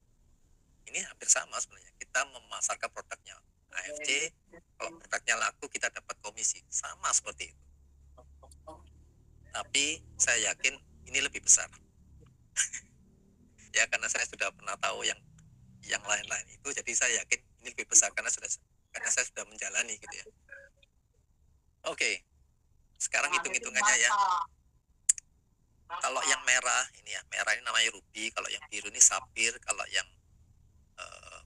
Ini hampir sama sebenarnya. Kita memasarkan produknya AFC, kalau produknya laku kita dapat komisi. Sama seperti itu. Tapi saya yakin ini lebih besar. Ya, karena saya sudah pernah tahu yang lain-lain itu, jadi saya yakin ini lebih besar karena saya sudah menjalani gitu ya. Oke, sekarang hitung-hitungannya ya. Kalau yang merah ini ya, merah ini namanya ruby, kalau yang biru ini sapphire, kalau yang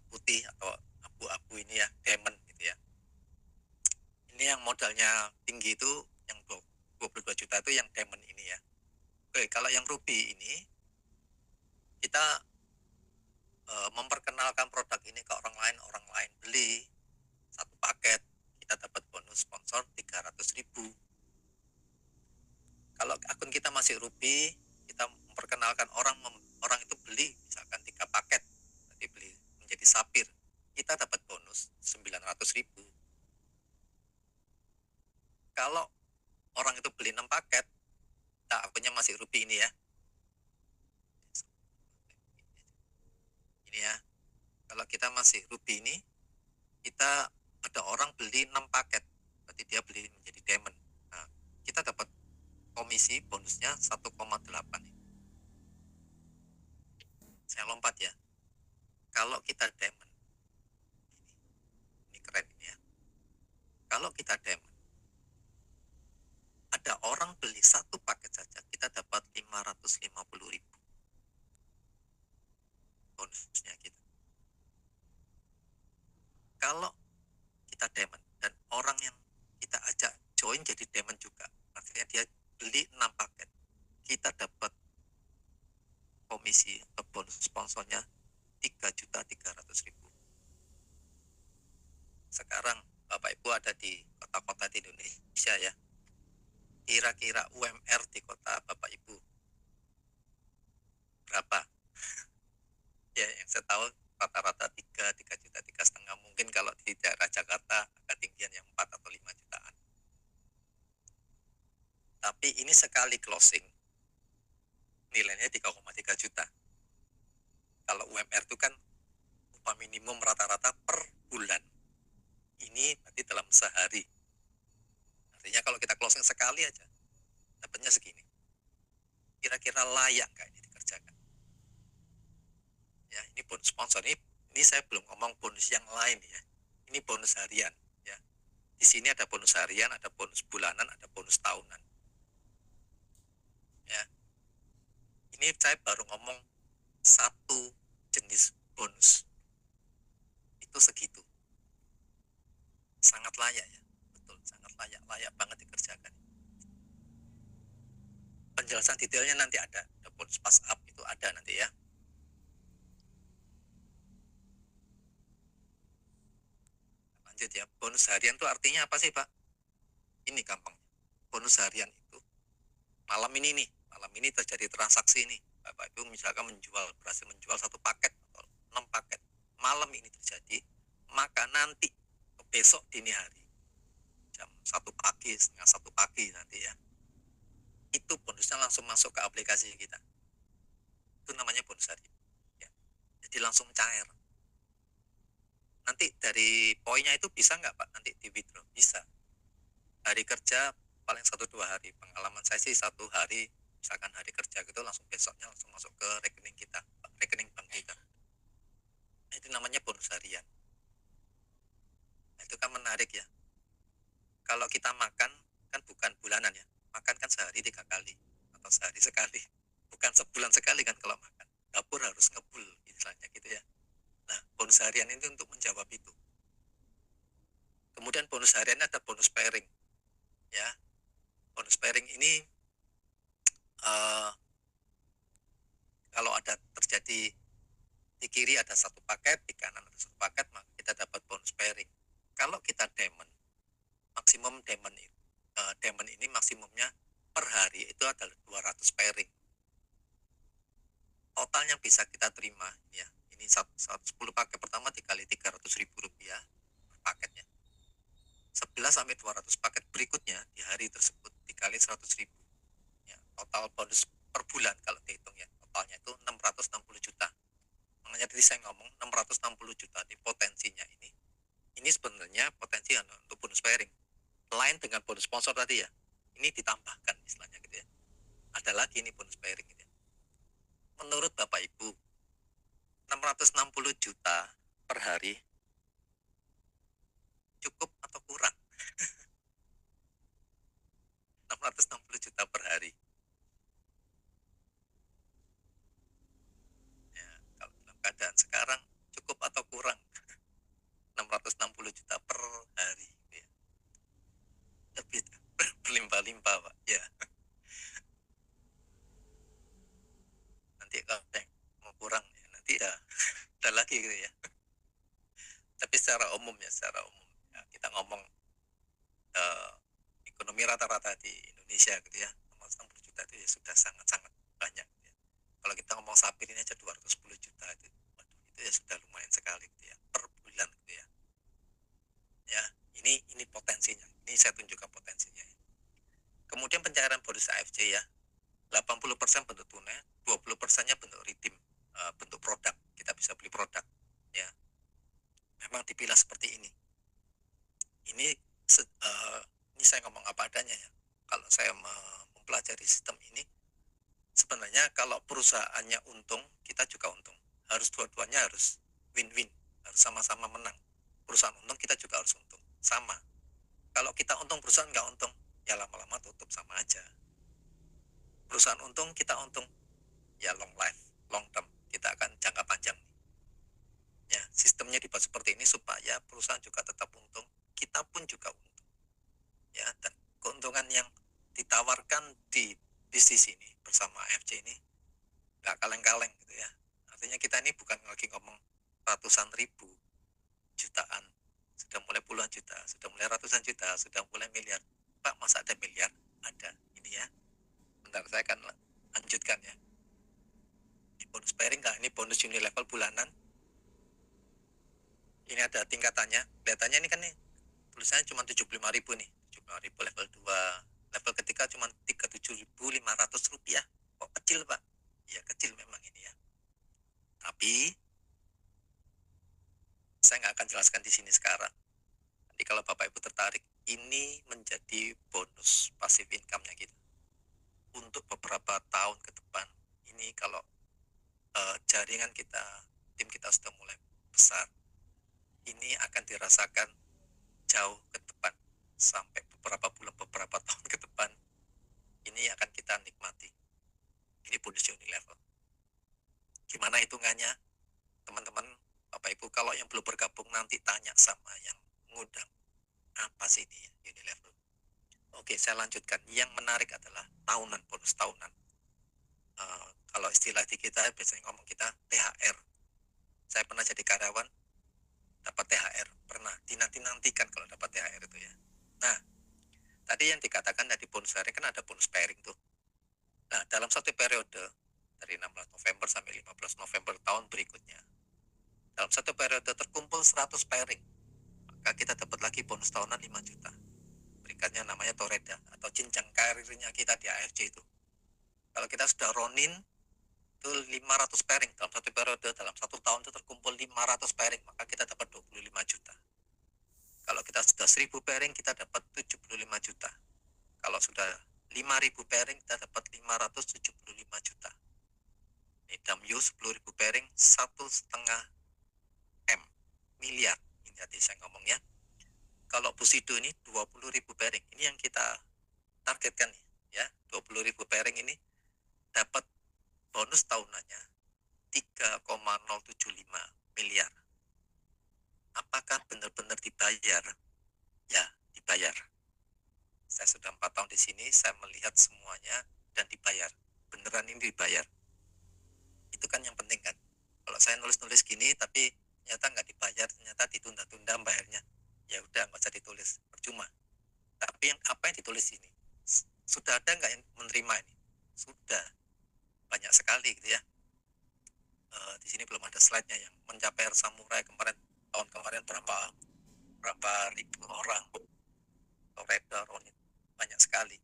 putih atau abu-abu ini ya diamond gitu ya. Ini yang modalnya tinggi itu yang 22 juta itu yang diamond ini ya. Oke, kalau yang ruby ini kita memperkenalkan produk ini ke orang lain beli satu paket, kita dapat bonus sponsor 300.000. Kalau akun kita masih ruby, kita memperkenalkan orang itu beli misalkan 3 paket, nanti beli menjadi sapphire, kita dapat bonus 900.000. Kalau orang itu beli 6 paket, kita akunnya masih ruby ini ya. Ini ya. Kalau kita masih ruby ini, kita ada orang beli 6 paket, berarti dia beli menjadi diamond. Nah, kita dapat komisi bonusnya 1,8. Saya lompat ya. Kalau kita diamond, ini keren ini ya. Kalau kita diamond, ada orang beli satu paket saja, kita dapat 550.000 bonusnya kita. Kalau kita diamond dan orang yang kita ajak join jadi diamond juga, artinya dia beli 6 paket, kita dapat komisi atau bonus sponsornya 3.300.000. Sekarang Bapak Ibu ada di kota-kota di Indonesia ya, kira-kira UMR di kota Bapak Ibu berapa? Ya, yang saya tahu rata-rata 3 juta, 3,5 mungkin mungkin kalau di daerah Jakarta ketinggian yang 4 atau 5 jutaan. Tapi ini sekali closing nilainya 3,3 juta. Kalau UMR itu kan upah minimum rata-rata per bulan. Ini berarti dalam sehari. Artinya kalau kita closing sekali aja, dapatnya segini. Kira-kira layak nggak ini dikerjakan? Ya, ini bonus sponsor. Ini saya belum ngomong bonus yang lain ya. Ini bonus harian. Ya, di sini ada bonus harian, ada bonus bulanan, ada bonus tahunan. Ya, ini saya baru ngomong satu jenis bonus. Itu segitu. Sangat layak ya. Betul, sangat layak banget dikerjakan. Penjelasan detailnya nanti ada bonus pass up itu ada nanti ya. Lanjut ya, bonus harian itu artinya apa sih Pak? Ini gampang. Bonus harian itu malam ini terjadi transaksi ini. Bapak Ibu misalkan berhasil menjual 1 paket atau 6 paket. Malam ini terjadi, maka nanti besok dini hari jam 1 pagi, setengah 1 pagi nanti ya, itu bonusnya langsung masuk ke aplikasi kita. Itu namanya bonus harian. Ya. Jadi langsung cair. Nanti dari poinnya itu bisa nggak Pak nanti di withdraw? Bisa. Hari kerja paling 1-2 hari. Pengalaman saya sih 1 hari, misalkan hari kerja gitu langsung besoknya langsung masuk ke rekening kita, rekening bank kita. Nah, itu namanya bonus harian. Nah, itu kan menarik ya. Kalau kita makan kan bukan bulanan ya, makan kan sehari 3 kali atau sehari sekali, bukan sebulan sekali kan kalau makan. Dapur harus ngebul istilahnya gitu ya. Nah, bonus harian itu untuk menjawab itu. Kemudian bonus harian ada bonus pairing ya. Bonus pairing ini kalau ada terjadi di kiri ada 1 paket, di kanan ada 1 paket, maka kita dapat bonus pairing. Kalau kita diamond, maksimum diamond ini maksimumnya per hari itu adalah 200 pairing. Total yang bisa kita terima ya, ini 10 paket pertama dikali 300.000 rupiah per paketnya. 11 sampai 200 paket berikutnya di hari tersebut dikali 100.000. Ya, total bonus per bulan kalau dihitung ya, totalnya itu 660 juta. Makanya tadi saya ngomong 660 juta di potensinya ini sebenarnya potensi untuk bonus pairing. Lain dengan bonus sponsor tadi ya, ini ditambahkan istilahnya gitu ya. Ada lagi ini bonus pairing gitu ya. Menurut Bapak Ibu, 660 juta per hari cukup atau kurang? 660 juta per hari. Ya, kalau dalam keadaan sekarang cukup atau kurang? 660 juta per hari gitu ya. Lebih berlimpah-limpah Pak ya. Nanti kalau mau kurang ya nanti ya ada lagi gitu ya. Tapi secara umum ya, kita ngomong ekonomi rata-rata di Indonesia gitu ya, 60 juta itu ya sudah sangat-sangat banyak gitu ya. Kalau kita ngomong sapir ini aja 210 juta itu, waduh, itu ya sudah lumayan sekali gitu ya per bulan gitu ya. Ya, ini potensinya. Ini saya tunjukkan potensinya. Kemudian pencairan bonus AFC ya, 80% bentuk tunai, 20%-nya bentuk redeem, bentuk produk. Kita bisa beli produk ya. Memang dipilah seperti ini. Ini saya ngomong apa adanya ya. Kalau saya mempelajari sistem ini, sebenarnya kalau perusahaannya untung, kita juga untung. Harus dua-duanya harus win-win, harus sama-sama menang. Perusahaan untung, kita juga harus untung, sama. Kalau kita untung, perusahaan nggak untung, ya lama-lama tutup, sama aja. Perusahaan untung, kita untung, ya long life, long term, kita akan jangka panjang. Ya, sistemnya dibuat seperti ini supaya perusahaan juga tetap untung, kita pun juga untung. Ya, dan keuntungan yang ditawarkan di bisnis ini bersama AFC ini nggak kaleng-kaleng gitu ya. Artinya kita ini bukan lagi ngomong ratusan ribu, jutaan, sudah mulai puluhan juta, sudah mulai ratusan juta, sudah mulai miliar. Pak, masa ada miliar? Ada, ini ya. Bentar, saya akan lanjutkan ya. Ini bonus pairing nggak? Ini bonus unilevel bulanan. Ini ada tingkatannya. Kelihatannya ini kan nih tulisannya cuma 75.000 nih. 75.000 level 2. Level ketiga cuma 37.500 rupiah. Kok kecil, Pak? Ya kecil memang ini ya. Tapi saya nggak akan jelaskan di sini sekarang. Nanti kalau Bapak Ibu tertarik, ini menjadi bonus passive income-nya kita untuk beberapa tahun ke depan. Ini kalau jaringan kita, tim kita sudah mulai besar, ini akan dirasakan jauh ke depan sampai beberapa bulan, beberapa tahun ke depan. Ini akan kita nikmati. Ini bonus Unilevel. Gimana hitungannya, teman-teman, Bapak Ibu? Kalau yang belum bergabung nanti tanya sama yang ngundang, apa sih ini Unilevel? Oke, saya lanjutkan. Yang menarik adalah tahunan, bonus tahunan. Kalau istilah di kita biasanya ngomong kita THR. Saya pernah jadi karyawan, dapat THR. Pernah dinanti-nantikan kalau dapat THR itu ya. Nah, tadi yang dikatakan tadi bonus hari kan ada bonus pairing tuh. Nah, dalam satu periode dari 16 November sampai 15 November tahun berikutnya, dalam satu periode terkumpul 100 pairing, maka kita dapat lagi bonus tahunan 5 juta. Berikutnya namanya Toreda atau jenjang karirnya kita di AFC itu. Kalau kita sudah ronin itu 500 pairing dalam satu periode, dalam satu tahun itu terkumpul 500 pairing, maka kita dapat 25 juta. Kalau kita sudah 1000 pairing, kita dapat 75 juta. Kalau sudah 5.000 pairing, kita dapat 575 juta. Ini Damyu 10.000 pairing, 1,5 miliar. Ini tadi saya ngomong ya. Kalau Busido ini 20.000 pairing. Ini yang kita targetkan ya. 20.000 pairing ini dapat bonus tahunannya 3,075 miliar. Apakah benar-benar dibayar? Ya, dibayar. Saya sudah 4 tahun di sini, saya melihat semuanya dan dibayar. Beneran ini dibayar. Itu kan yang penting kan. Kalau saya nulis-nulis gini tapi ternyata nggak dibayar, ternyata ditunda-tunda bayarnya, ya udah nggak usah ditulis, percuma. Tapi apa yang ditulis ini, sudah ada nggak yang menerima ini? Sudah, banyak sekali gitu ya. Di sini belum ada slide-nya yang mencapai samurai kemarin, tahun kemarin berapa ribu orang, Toreda, Ronin, banyak sekali.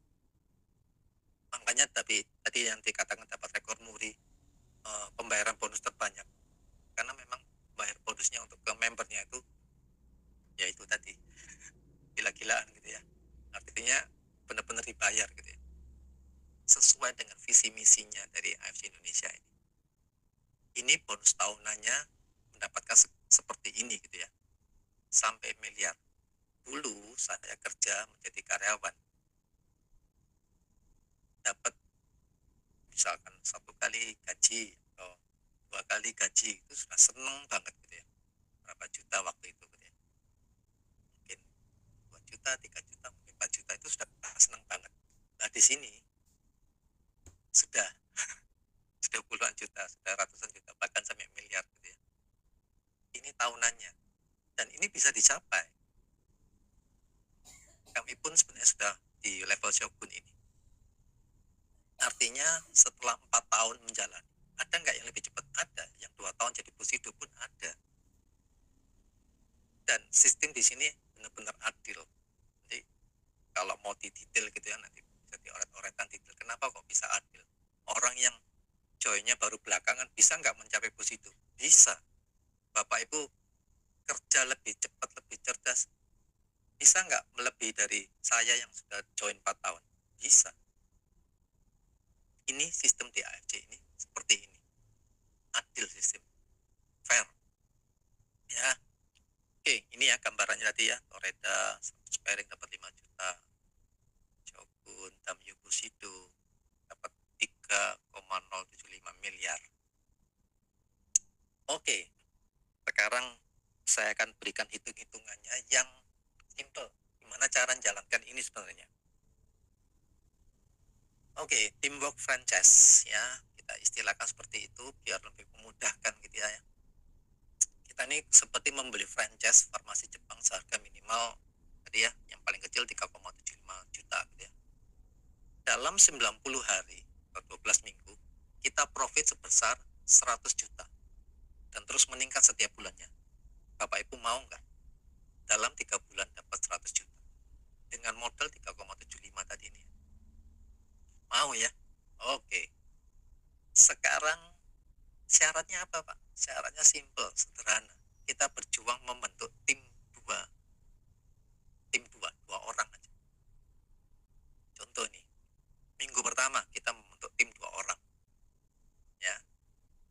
Makanya tadi yang dikatakan dapat rekor muri, pembayaran bonus terbanyak, karena memang bayar bonusnya untuk ke membernya itu, ya itu tadi, gila-gilaan gitu ya. Artinya benar-benar dibayar gitu ya, sesuai dengan visi misinya dari AFC Indonesia ini. Ini bonus tahunannya mendapatkan seperti ini gitu ya, sampai miliar. Dulu saya kerja menjadi karyawan, dapat misalkan 1 kali gaji atau 2 kali gaji, itu sudah seneng banget gitu ya. Berapa juta waktu itu gitu ya. Mungkin 2 juta, 3 juta, mungkin 4 juta, itu sudah seneng banget. Nah di sini sudah puluhan juta, sudah ratusan juta, bahkan sampai miliar gitu ya. Ini tahunannya, dan ini bisa dicapai. Kami pun sebenarnya sudah di level Shogun ini. Artinya setelah 4 tahun menjalani, ada nggak yang lebih cepat? Ada. Yang 2 tahun jadi Busido pun ada. Dan sistem di sini benar-benar adil. Jadi kalau mau didetail gitu ya, nanti bisa dioret-oretan detail. Kenapa kok bisa adil? Orang yang joinnya baru belakangan bisa nggak mencapai Busido? Bisa. Bapak Ibu kerja lebih cepat, lebih cerdas, bisa nggak melebihi dari saya yang sudah join 4 tahun? Bisa. Ini sistem di AFC ini seperti ini. Adil sistem. Fair. Ya. Oke, ini ya gambarannya tadi ya. Toreda, sparing dapat 5 juta. Shogun, Damyu Busido dapat 3,075 miliar. Oke. Sekarang saya akan berikan hitung-hitungannya yang simple. Gimana cara menjalankan ini sebenarnya? Oke, teamwork franchise ya, kita istilahkan seperti itu biar lebih memudahkan gitu ya. Kita ini seperti membeli franchise farmasi Jepang seharga minimal tadi ya, yang paling kecil 3,75 juta gitu ya. Dalam 90 hari atau 12 minggu, kita profit sebesar 100 juta dan terus meningkat setiap bulannya. Bapak Ibu mau nggak dalam 3 bulan dapat 100 juta dengan modal 3,75 tadi ini? Mau ya? Oke. Sekarang syaratnya apa, Pak? Syaratnya simple, sederhana. Kita berjuang membentuk dua orang aja. Contoh nih, minggu pertama kita membentuk tim 2 orang. Ya,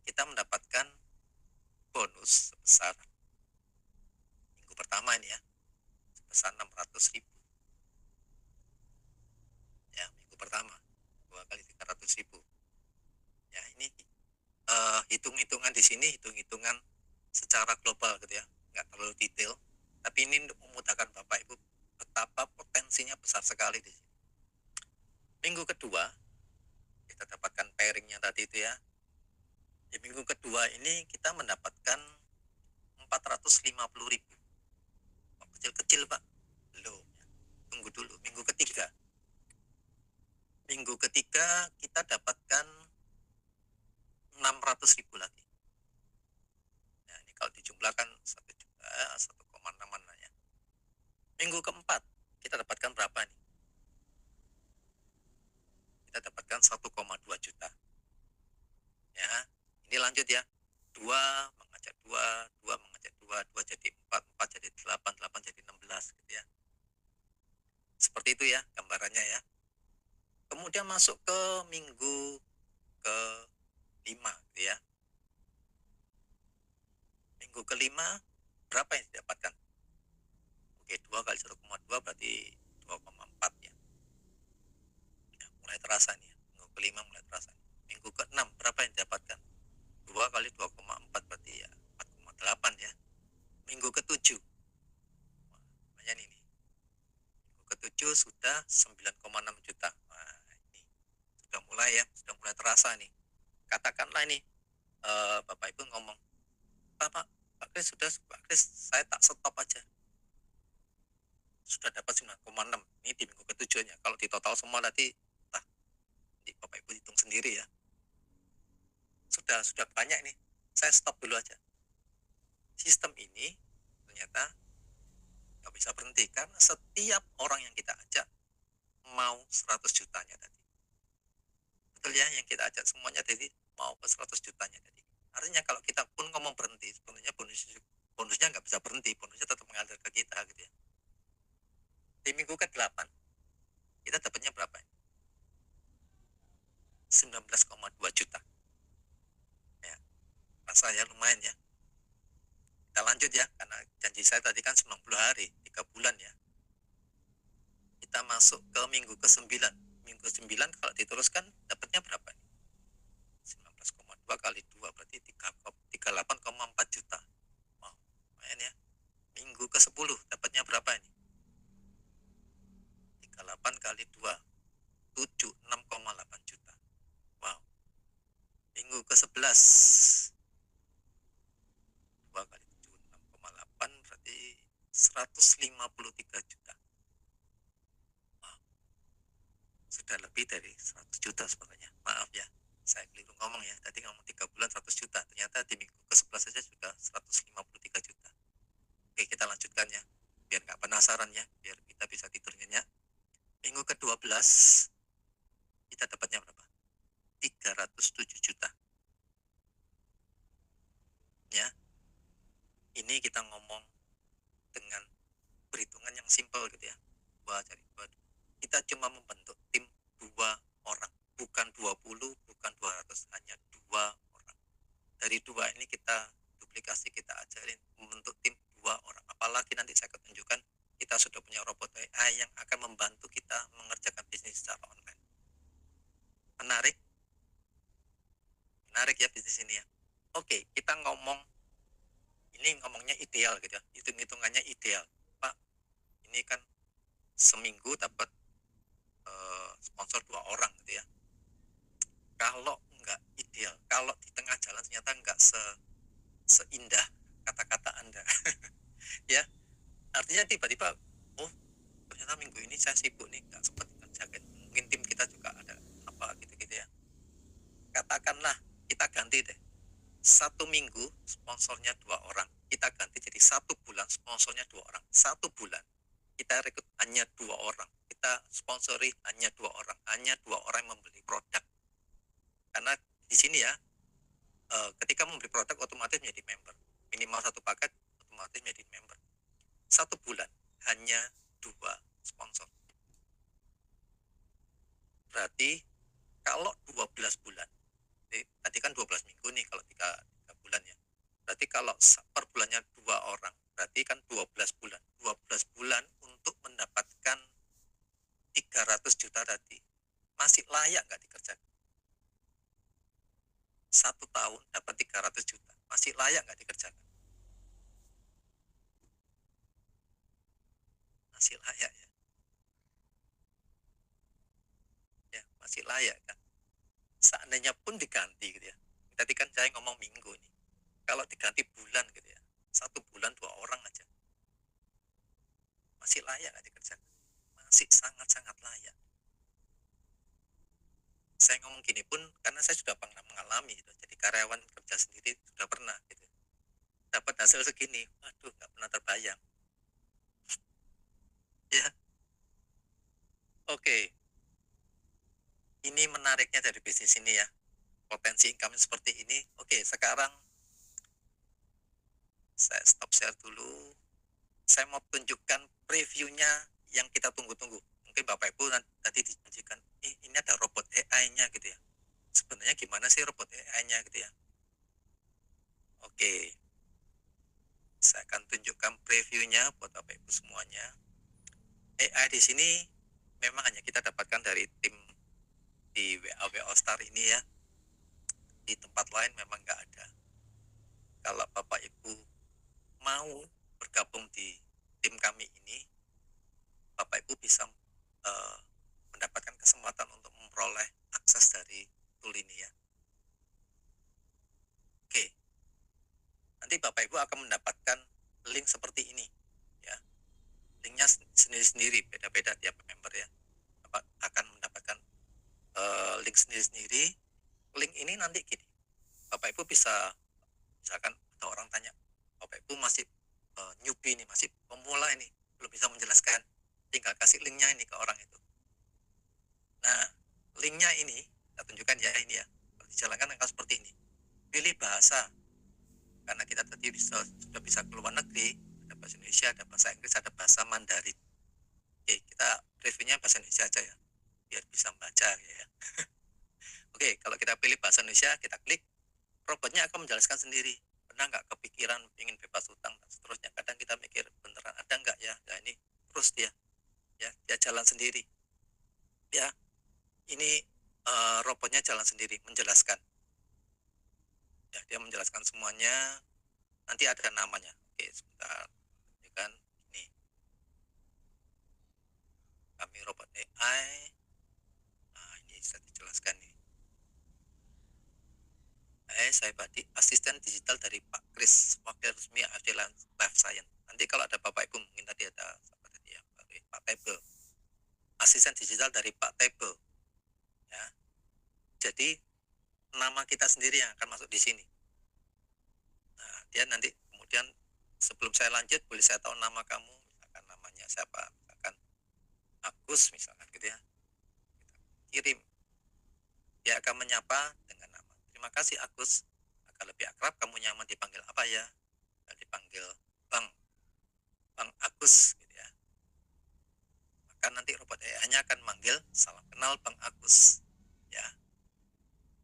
kita mendapatkan bonus sebesar minggu pertama ini ya, sebesar 600.000. Ya, minggu pertama 2 kali 300.000. Ya, ini hitung-hitungan di sini, hitung-hitungan secara global gitu ya, nggak terlalu detail. Tapi ini untuk memudahkan Bapak Ibu betapa potensinya besar sekali di sini. Minggu kedua kita dapatkan pairingnya tadi itu ya. Di minggu kedua ini kita mendapatkan 450.000. Kecil-kecil Pak. Belum. Tunggu dulu. Minggu ketiga kita dapatkan 600.000 lagi. Nah, ini kalau dijumlahkan 1 juta, 1,6 ya. Minggu keempat kita dapatkan berapa nih? Kita dapatkan 1,2 juta. Ya, ini lanjut ya. 2 mengajak 2, 2 mengajak 2, 2 jadi 4, 4 jadi 8, 8 jadi 16 gitu ya. Seperti itu ya gambarannya ya. Kemudian masuk ke minggu ke-5 gitu ya. Minggu ke-5 berapa yang didapatkan? Oke, 2 kali 1,2 berarti 2,4 ya. Ya, mulai terasa nih ya. Minggu ke-5 mulai terasa. Minggu ke-6 berapa yang didapatkan? 2 kali 2,4 berarti ya 4,8 ya. Minggu ke-7 lumayan ini. Minggu ke-7 sudah 9,6 juta. Nah, ini sudah mulai terasa nih. Katakanlah ini Bapak Ibu ngomong, Pak Kris sudah, Pak Kris saya tak stop aja. Sudah dapat 9,6. Ini di minggu ke-7-nya. Kalau di total semua nanti Bapak Ibu hitung sendiri ya. Sudah banyak nih. Saya stop dulu aja. Sistem ini ternyata nggak bisa berhenti karena setiap orang yang kita ajak mau 100 jutanya tadi. Betul ya, yang kita ajak semuanya tadi mau ke 100 jutanya tadi. Artinya kalau kita pun ngomong berhenti, sebenarnya bonusnya nggak bisa berhenti, bonusnya tetap mengalir ke kita gitu ya. Di minggu ke-8 kita dapatnya berapa? 19,2 juta. Ya, rasa ya lumayan ya. Kita lanjut ya, karena janji saya tadi kan 90 hari, 3 bulan ya. Kita masuk ke minggu ke-9. Minggu ke-9 kalau diteruskan dapatnya berapa? 19,2 kali 2 berarti 38,4 juta. Wow, lumayan ya. Minggu ke-10 dapatnya berapa ini? 38 kali 2, 76,8 juta. Wow. Minggu ke-11 2 kali 7, 6,8 berarti 153 juta. Wow. Sudah lebih dari 100 juta sebenarnya. Maaf ya, saya keliru ngomong ya. Tadi ngomong 3 bulan 100 juta. Ternyata di minggu ke-11 saja sudah 153 juta. Oke, kita lanjutkan ya. Biar nggak penasaran ya. Biar kita bisa tidur nyenyak. Minggu ke-12 kita dapatnya berapa? 307 juta. Ya. Ini kita ngomong dengan perhitungan yang simpel gitu ya. 2 cari 2. Kita cuma membentuk tim 2 orang. Bukan 20, bukan 200. Hanya 2 orang. Dari 2 ini kita duplikasi, kita ajarin membentuk tim 2 orang. Apalagi nanti saya akan tunjukkan kita sudah punya robot AI yang akan membantu kita mengerjakan bisnis secara online. Menarik? Menarik ya bisnis ini ya. Oke, kita ngomongnya ideal gitu ya. Hitung-hitungannya ideal. Pak, ini kan seminggu dapat sponsor 2 orang gitu ya. Kalau nggak ideal, kalau di tengah jalan ternyata nggak seindah kata-kata Anda. Ya, artinya tiba-tiba, oh ternyata minggu ini saya sibuk nih, nggak sempat kerjain. Mungkin tim kita juga ada apa gitu-gitu ya. Katakanlah kita ganti deh. 1 minggu sponsornya 2 orang. kita ganti jadi 1 bulan sponsornya 2 orang. 1 bulan kita rekrut hanya 2 orang, kita sponsori hanya 2 orang, hanya 2 orang yang membeli produk. Karena di sini ya, ketika membeli produk otomatis menjadi member, minimal 1 paket otomatis menjadi member. 1 bulan hanya 2 sponsor. Berarti kalau 12 bulan, tadi kan 12 minggu nih kalau 3 bulan ya. Berarti kalau per bulannya 2 orang, berarti kan 12 bulan. 12 bulan untuk mendapatkan 300 juta tadi, masih layak nggak dikerjakan? 1 tahun dapat 300 juta, masih layak nggak dikerjakan? Masih layak ya? Ya, masih layak kan? Seandainya pun diganti gitu ya. Tadi kan saya ngomong minggu nih. Kalau diganti bulan gitu ya, 1 bulan 2 orang aja, masih layak nggak dikerjakan? Masih sangat-sangat layak. Saya ngomong gini pun karena saya sudah pernah mengalami gitu. Jadi karyawan kerja sendiri sudah pernah gitu. Dapat hasil segini, waduh nggak pernah terbayang. Ya, oke. Ini menariknya dari bisnis ini ya. Potensi income seperti ini. Oke, sekarang saya stop share dulu. Saya mau tunjukkan previewnya yang kita tunggu-tunggu. Mungkin Bapak Ibu tadi dijanjikan, ini ada robot AI-nya gitu ya. Sebenarnya gimana sih robot AI-nya gitu ya. Oke, saya akan tunjukkan previewnya buat Bapak Ibu semuanya. AI di sini memang hanya kita dapatkan dari tim di WA Star ini ya. Di tempat lain memang nggak ada. Kalau Bapak Ibu mau bergabung di tim kami ini, Bapak Ibu bisa mendapatkan kesempatan untuk memperoleh akses dari tool ini ya. Oke, nanti Bapak Ibu akan mendapatkan link seperti ini ya. Linknya sendiri-sendiri, beda-beda tiap member ya. Bapak akan mendapatkan link sendiri-sendiri. Link ini nanti gini, Bapak Ibu bisa, misalkan ada orang tanya, Bapak Ibu masih newbie nih, masih pemula ini, belum bisa menjelaskan, tinggal kasih linknya ini ke orang itu. Nah, linknya ini kita tunjukkan ya, ini ya, dijalankan dengan seperti ini. Pilih bahasa, karena kita tadi sudah bisa keluar negeri, ada bahasa Indonesia, ada bahasa Inggris, ada bahasa Mandarin. Oke, kita reviewnya bahasa Indonesia aja ya, biar bisa baca ya. Oke, kalau kita pilih bahasa Indonesia, kita klik, robotnya akan menjelaskan sendiri. Pernah nggak kepikiran ingin bebas utang dan seterusnya? Kadang kita mikir beneran ada nggak ya? Nah ini terus dia jalan sendiri. Ya, ini robotnya jalan sendiri menjelaskan. Ya, dia menjelaskan semuanya. Nanti ada namanya. Oke, sebentar. Ya kan, ini kami robot AI. Nah, ini saya dijelaskan nih. Saya Badi, asisten digital dari Pak Kris, wakil resmi Adilan Life Science. Nanti kalau ada Bapak Ibu, mungkin tadi ada siapa tadi ya, Pak Tebel, asisten digital dari Pak Tebel. Ya, jadi nama kita sendiri yang akan masuk di sini. Nah, dia nanti kemudian sebelum saya lanjut, boleh saya tahu nama kamu, misalkan namanya siapa, misalkan Agus, misalkan gitu ya. Kita kirim, dia akan menyapa dengan nama. Terima kasih Agus, agar lebih akrab kamu nyaman dipanggil apa ya? Dipanggil Bang Agus gitu ya. Maka nanti robot AI-nya akan manggil, salam kenal Bang Agus ya.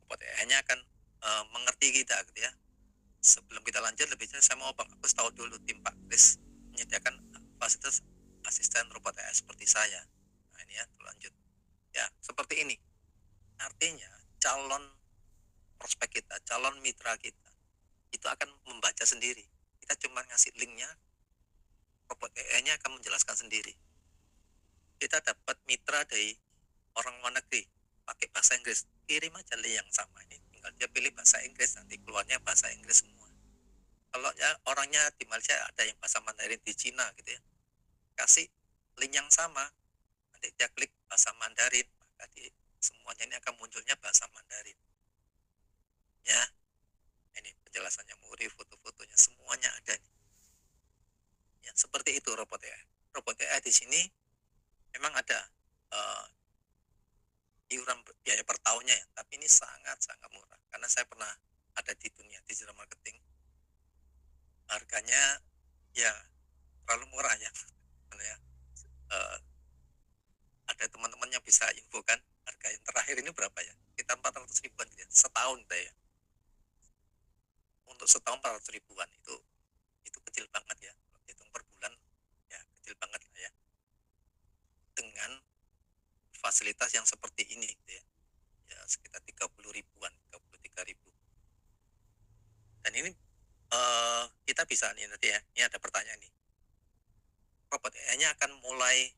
Robot AI-nya akan mengerti kita gitu ya. Sebelum kita lanjut, lebih jauh saya mau Bang Agus tahu dulu tim Pak Kris menyediakan fasilitas asisten robot AI seperti saya. Nah ini ya, lanjut ya, seperti ini. Artinya calon prospek kita, calon mitra kita itu akan membaca sendiri. Kita cuma ngasih linknya, robot AI-nya akan menjelaskan sendiri. Kita dapat mitra dari orang luar negeri pakai bahasa Inggris, kirim aja link yang sama ini, tinggal dia pilih bahasa Inggris, nanti keluarnya bahasa Inggris semua. Kalau ya orangnya di Malaysia ada yang bahasa Mandarin, di Cina gitu ya, kasih link yang sama, nanti dia klik bahasa Mandarin, maka semuanya ini akan munculnya bahasa Mandarin ya. Ini penjelasannya Muri, foto-fotonya semuanya ada nih. Ya, seperti itu robot AI. Robot AI di sini memang ada eh, iuran biaya per tahunnya ya, tapi ini sangat-sangat murah. Karena saya pernah ada di dunia digital marketing, harganya ya terlalu murah ya. Ya. Eh, ada teman-teman yang bisa infokan harga yang terakhir ini berapa ya? Kita 400 ribuan gitu ya, setahun ya. Untuk setahun 400 ribuan itu kecil banget ya. Kalau hitung per bulan ya kecil banget lah ya. Dengan fasilitas yang seperti ini gitu ya. Ya sekitar 30 ribuan, 33 ribu. Dan ini kita bisa nih nanti ya. Ini ada pertanyaan nih. Robot AI-nya akan mulai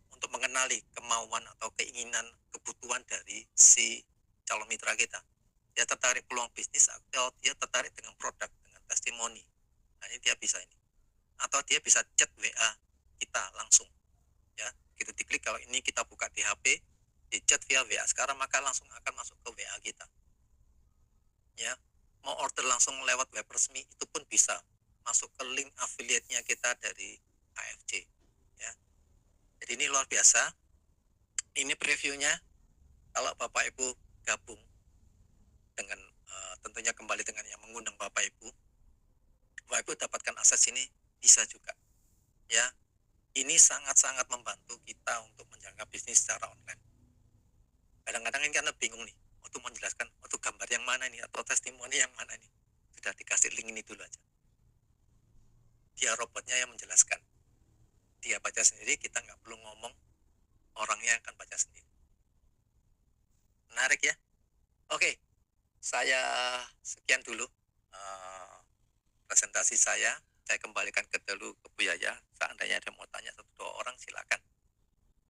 untuk mengenali kemauan atau keinginan kebutuhan dari si calon mitra kita. Dia tertarik peluang bisnis atau dia tertarik dengan produk, dengan testimoni. Nah ini dia bisa ini. Atau dia bisa chat WA kita langsung. Ya, gitu diklik kalau ini kita buka di HP, di chat via WA sekarang maka langsung akan masuk ke WA kita. Ya, mau order langsung lewat web resmi itu pun bisa masuk ke link affiliate-nya kita dari AFC. Ya, jadi ini luar biasa. Ini previewnya. Kalau Bapak Ibu gabung dengan tentunya kembali dengan yang mengundang Bapak Ibu dapatkan akses ini bisa juga. Ya, ini sangat-sangat membantu kita untuk menjaga bisnis secara online. Kadang-kadang ini karena bingung nih, untuk menjelaskan untuk gambar yang mana nih atau testimoni yang mana nih. Sudah dikasih link ini dulu aja. Dia robotnya yang menjelaskan. Dia baca sendiri, kita nggak perlu ngomong, orangnya akan baca sendiri. Menarik ya? Oke, saya sekian dulu presentasi saya. Saya kembalikan ke dulu ke Bu Yaya. Seandainya ada mau tanya